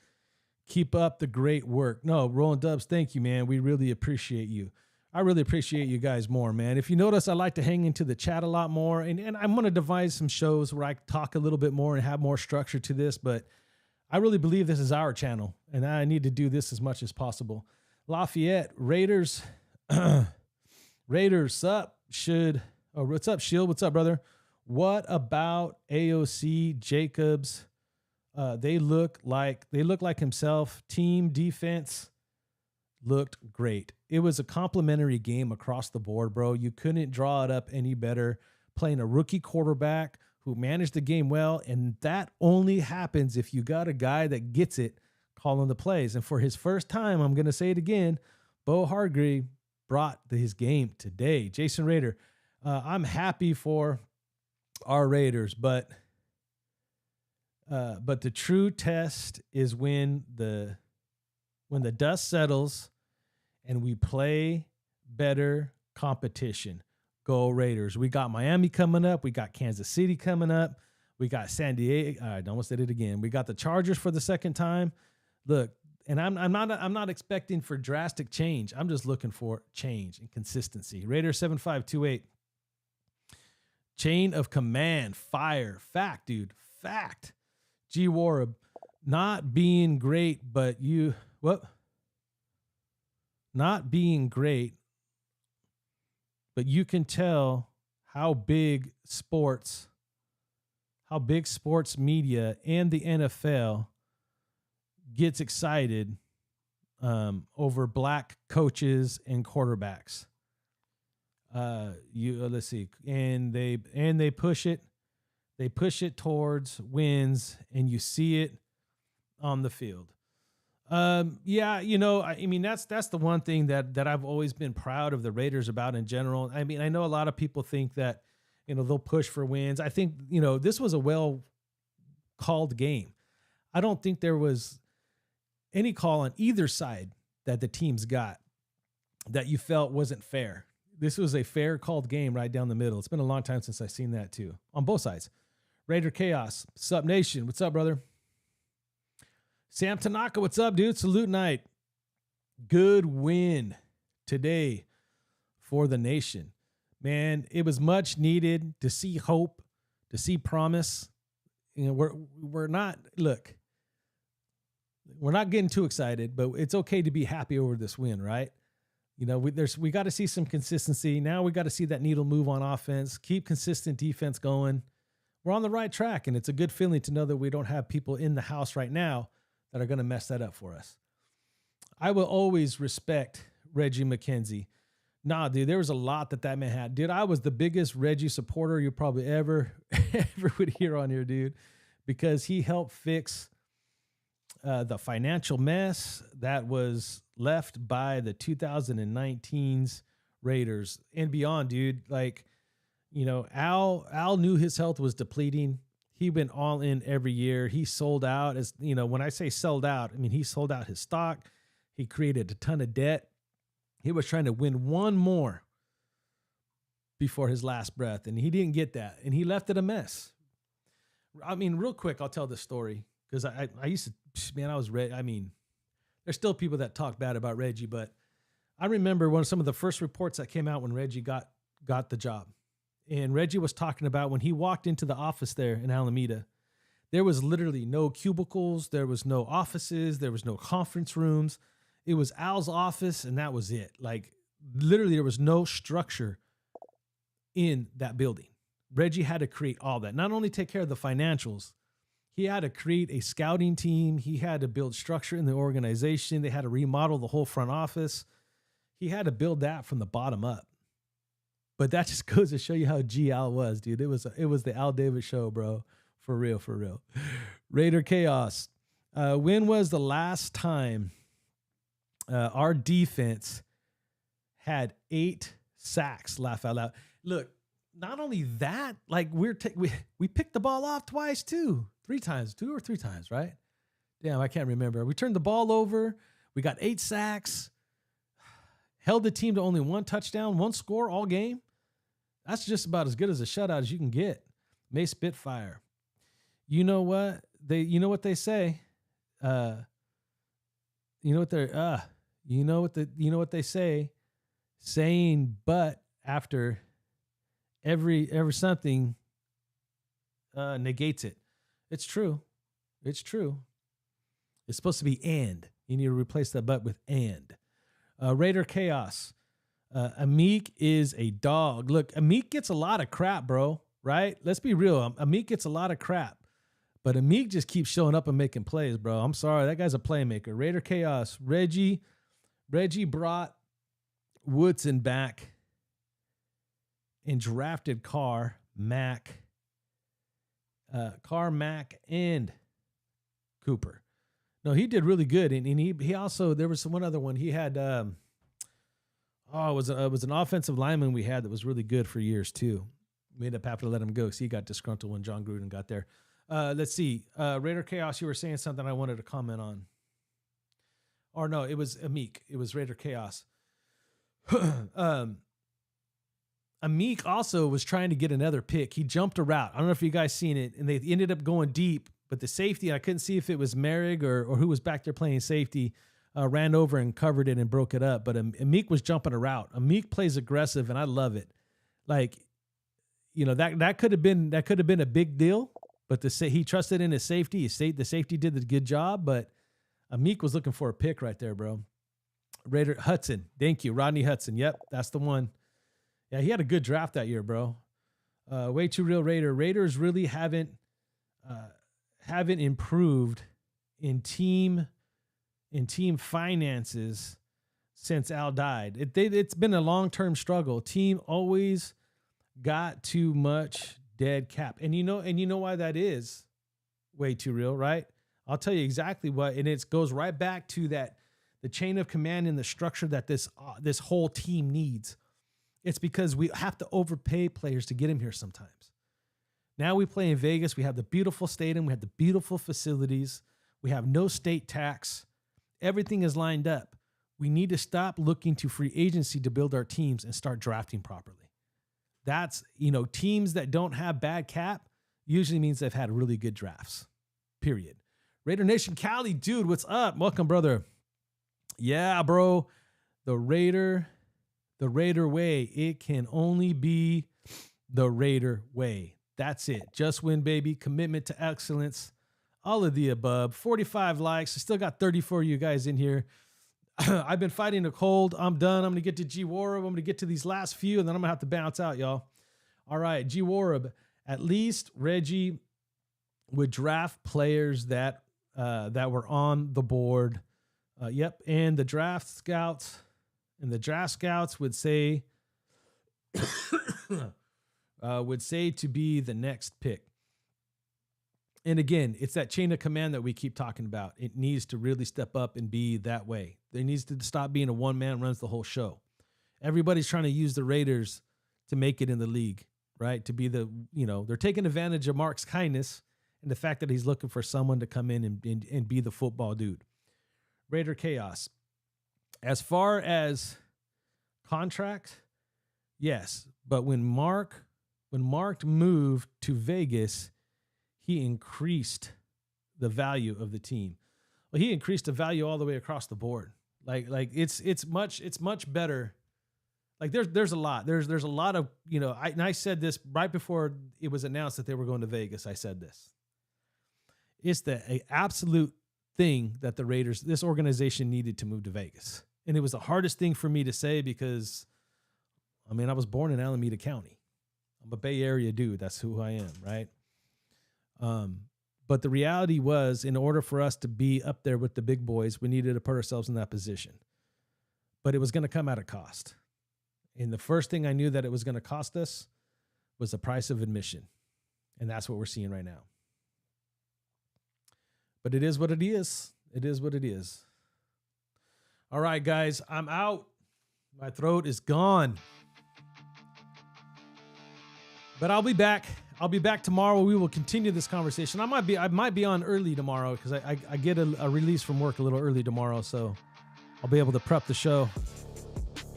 keep up the great work. No, Roland Dubs, thank you, man. We really appreciate you. I really appreciate you guys more, man. If you notice, I like to hang into the chat a lot more, and I'm going to devise some shows where I talk a little bit more and have more structure to this, but I really believe this is our channel, and I need to do this as much as possible. Lafayette, Raiders, Raiders, sup, what's up, Shield? What's up, brother? What about AOC Jacobs? They look like himself. Team defense looked great. It was a complimentary game across the board, bro. You couldn't draw it up any better. Playing a rookie quarterback who managed the game well, and that only happens if you got a guy that gets it calling the plays. And for his first time, I'm going to say it again, Bo Hargrave brought his game today. Jason Rader, I'm happy for our Raiders, but the true test is when the dust settles and we play better competition. Go Raiders. We got Miami coming up. We got Kansas City coming up. We got San Diego. I almost did it again. We got the Chargers for the second time. Look, and I'm not expecting for drastic change. I'm just looking for change and consistency. Raider 7528. Chain of command. Fire. Fact, dude. Fact. G Warab, not being great, but not being great, but you can tell how big sports media and the NFL gets excited over black coaches and quarterbacks. Let's see, and they push it. They push it towards wins, and you see it on the field. Yeah, I mean, that's the one thing that I've always been proud of the Raiders about in general. I mean, I know a lot of people think that, they'll push for wins. I think, this was a well-called game. I don't think there was any call on either side that the teams got that you felt wasn't fair. This was a fair called game right down the middle. It's been a long time since I've seen that too, on both sides. Raider Chaos, Sup Nation, what's up, brother? Sam Tanaka, what's up, dude? Salute night. Good win today for the nation. Man, it was much needed to see hope, to see promise. We're not getting too excited, but it's okay to be happy over this win, right? We got to see some consistency. Now we got to see that needle move on offense, keep consistent defense going. We're on the right track, and it's a good feeling to know that we don't have people in the house right now that are going to mess that up for us. I will always respect Reggie McKenzie. Nah, dude, there was a lot that man had. Dude, I was the biggest Reggie supporter you probably ever would hear on here, dude, because he helped fix the financial mess that was left by the 2019's Raiders and beyond, dude. Al knew his health was depleting. He went all in every year. He sold out. When I say sold out, I mean he sold out his stock. He created a ton of debt. He was trying to win one more before his last breath, and he didn't get that, and he left it a mess. I mean, real quick, I'll tell this story because I used to, man, I was ready. I mean, there's still people that talk bad about Reggie, but I remember some of the first reports that came out when Reggie got the job. And Reggie was talking about when he walked into the office there in Alameda, there was literally no cubicles. There was no offices. There was no conference rooms. It was Al's office, and that was it. Literally, there was no structure in that building. Reggie had to create all that. Not only take care of the financials, he had to create a scouting team. He had to build structure in the organization. They had to remodel the whole front office. He had to build that from the bottom up. But that just goes to show you how G Al was, dude. It was the Al Davis show, bro. For real, for real. Raider Chaos. When was the last time our defense had 8 sacks? Laugh out loud. Look, not only that, we picked the ball off twice too. 3 times, 2 or 3 times, right? Damn, I can't remember. We turned the ball over. We got 8 sacks. held the team to only 1 touchdown, 1 score all game. That's just about as good as a shutout as you can get. May Spitfire. You know what they say. You know what they say. Saying but after every something negates it. It's true. It's true. It's supposed to be and. You need to replace that but with and. Raider Chaos. Amik is a dog. Look, Amik gets a lot of crap, bro. Right? Let's be real. Amik gets a lot of crap. But Amik just keeps showing up and making plays, bro. I'm sorry. That guy's a playmaker. Raider Chaos. Reggie brought Woodson back and drafted Carr, Mack, and Cooper. No, he did really good. And he also, there was one other one. He had, it was an offensive lineman we had that was really good for years too. We ended up having to let him go because he got disgruntled when John Gruden got there. Let's see. Raider Chaos, you were saying something I wanted to comment on. Or no, it was Amik. It was Raider Chaos. Amik also was trying to get another pick. He jumped a route. I don't know if you guys seen it, and they ended up going deep, but the safety, I couldn't see if it was Merrick or who was back there playing safety, ran over and covered it and broke it up. But Amik was jumping a route. Amik plays aggressive, and I love it. Like, you know, that could have been a big deal, but he trusted in his safety. The safety did the good job, but Amik was looking for a pick right there, bro. Raider Hudson, thank you, Rodney Hudson. Yep, that's the one. Yeah, he had a good draft that year, bro. Way Too Real Raider. Raiders really haven't improved in team finances since Al died. It's been a long-term struggle. Team always got too much dead cap, and you know why that is. Way Too Real, right? I'll tell you exactly what, and it goes right back to that. The chain of command and the structure that this whole team needs. It's because we have to overpay players to get him here sometimes. Now we play in Vegas. We have the beautiful stadium. We have the beautiful facilities. We have no state tax. Everything is lined up. We need to stop looking to free agency to build our teams and start drafting properly. That's, teams that don't have bad cap usually means they've had really good drafts, period. Raider Nation Cali, dude, what's up? Welcome, brother. Yeah, bro. The Raider way. It can only be the Raider way. That's it. Just win, baby. Commitment to excellence. All of the above. 45 likes. I still got 34 of you guys in here. I've been fighting a cold. I'm done. I'm going to get to G Warab. I'm going to get to these last few, and then I'm going to have to bounce out, y'all. All right, G Warab. At least Reggie would draft players that were on the board. Yep, and the draft scouts would say to be the next pick. And again, it's that chain of command that we keep talking about. It needs to really step up and be that way. There needs to stop being a one man runs the whole show. Everybody's trying to use the Raiders to make it in the league, right? To be they're taking advantage of Mark's kindness and the fact that he's looking for someone to come in and be the football dude. Raider Chaos. As far as contract, yes. But when Mark moved to Vegas, he increased the value of the team. Well, he increased the value all the way across the board. Like it's much better. Like there's a lot. There's a lot of, I said this right before it was announced that they were going to Vegas. I said this. It's the absolute thing that the Raiders, this organization, needed to move to Vegas. And it was the hardest thing for me to say because, I was born in Alameda County. I'm a Bay Area dude. That's who I am, right? But the reality was, in order for us to be up there with the big boys, we needed to put ourselves in that position. But it was going to come at a cost. And the first thing I knew that it was going to cost us was the price of admission. And that's what we're seeing right now. But it is what it is. It is what it is. All right, guys, I'm out. My throat is gone. But I'll be back. I'll be back tomorrow. We will continue this conversation. I might be on early tomorrow because I get a release from work a little early tomorrow, so I'll be able to prep the show.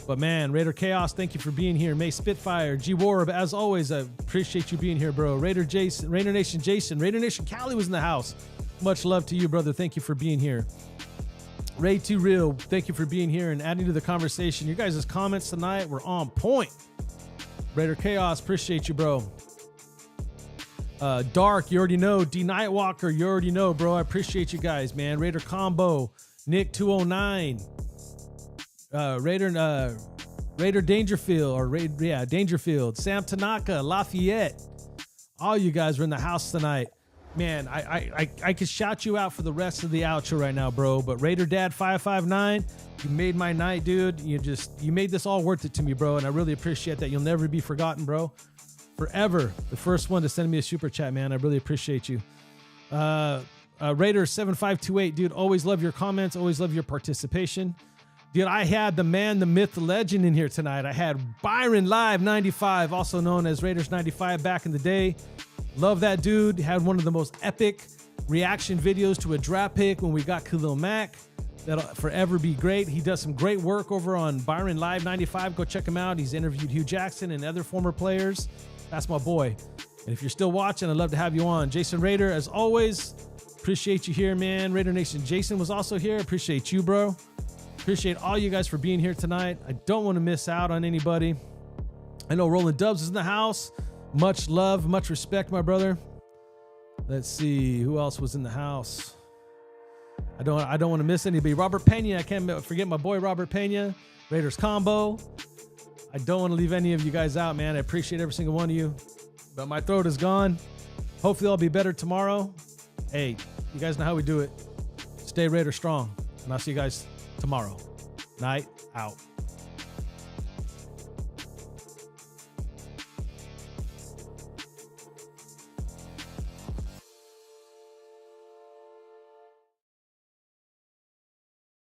But man, Raider Chaos, thank you for being here. May Spitfire, G Warb, as always, I appreciate you being here, bro. Raider Jason, Raider Nation Jason, Raider Nation Cali was in the house. Much love to you, brother. Thank you for being here. Ray Too Real, thank you for being here and adding to the conversation. You guys' comments tonight were on point. Raider Chaos, appreciate you, bro. Dark, you already know. D Nightwalker, you already know, bro. I appreciate you guys, man. Raider Combo, Nick 209, Raider Dangerfield, Dangerfield, Sam Tanaka, Lafayette. All you guys are in the house tonight. Man, I could shout you out for the rest of the outro right now, bro. But Raider Dad 559, you made my night, dude. You made this all worth it to me, bro. And I really appreciate that. You'll never be forgotten, bro. Forever. The first one to send me a super chat, man. I really appreciate you. Raider 7528, dude. Always love your comments. Always love your participation. Dude, I had the man, the myth, the legend in here tonight. I had Byron Live 95, also known as Raiders 95 back in the day. Love that dude. Had one of the most epic reaction videos to a draft pick when we got Khalil Mack. That'll forever be great. He does some great work over on Byron Live 95. Go check him out. He's interviewed Hugh Jackson and other former players. That's my boy. And if you're still watching, I'd love to have you on. Jason Raider, as always, appreciate you here, man. Raider Nation Jason was also here. Appreciate you, bro. Appreciate all you guys for being here tonight. I don't want to miss out on anybody. I know Roland Dubs is in the house. Much love, much respect, my brother. Let's see who else was in the house. I don't want to miss anybody. Robert Pena, I can't forget my boy Robert Pena. Raiders Combo. I don't want to leave any of you guys out, man. I appreciate every single one of you. But my throat is gone. Hopefully I'll be better tomorrow. Hey, you guys know how we do it. Stay Raider strong. And I'll see you guys tomorrow. Night out.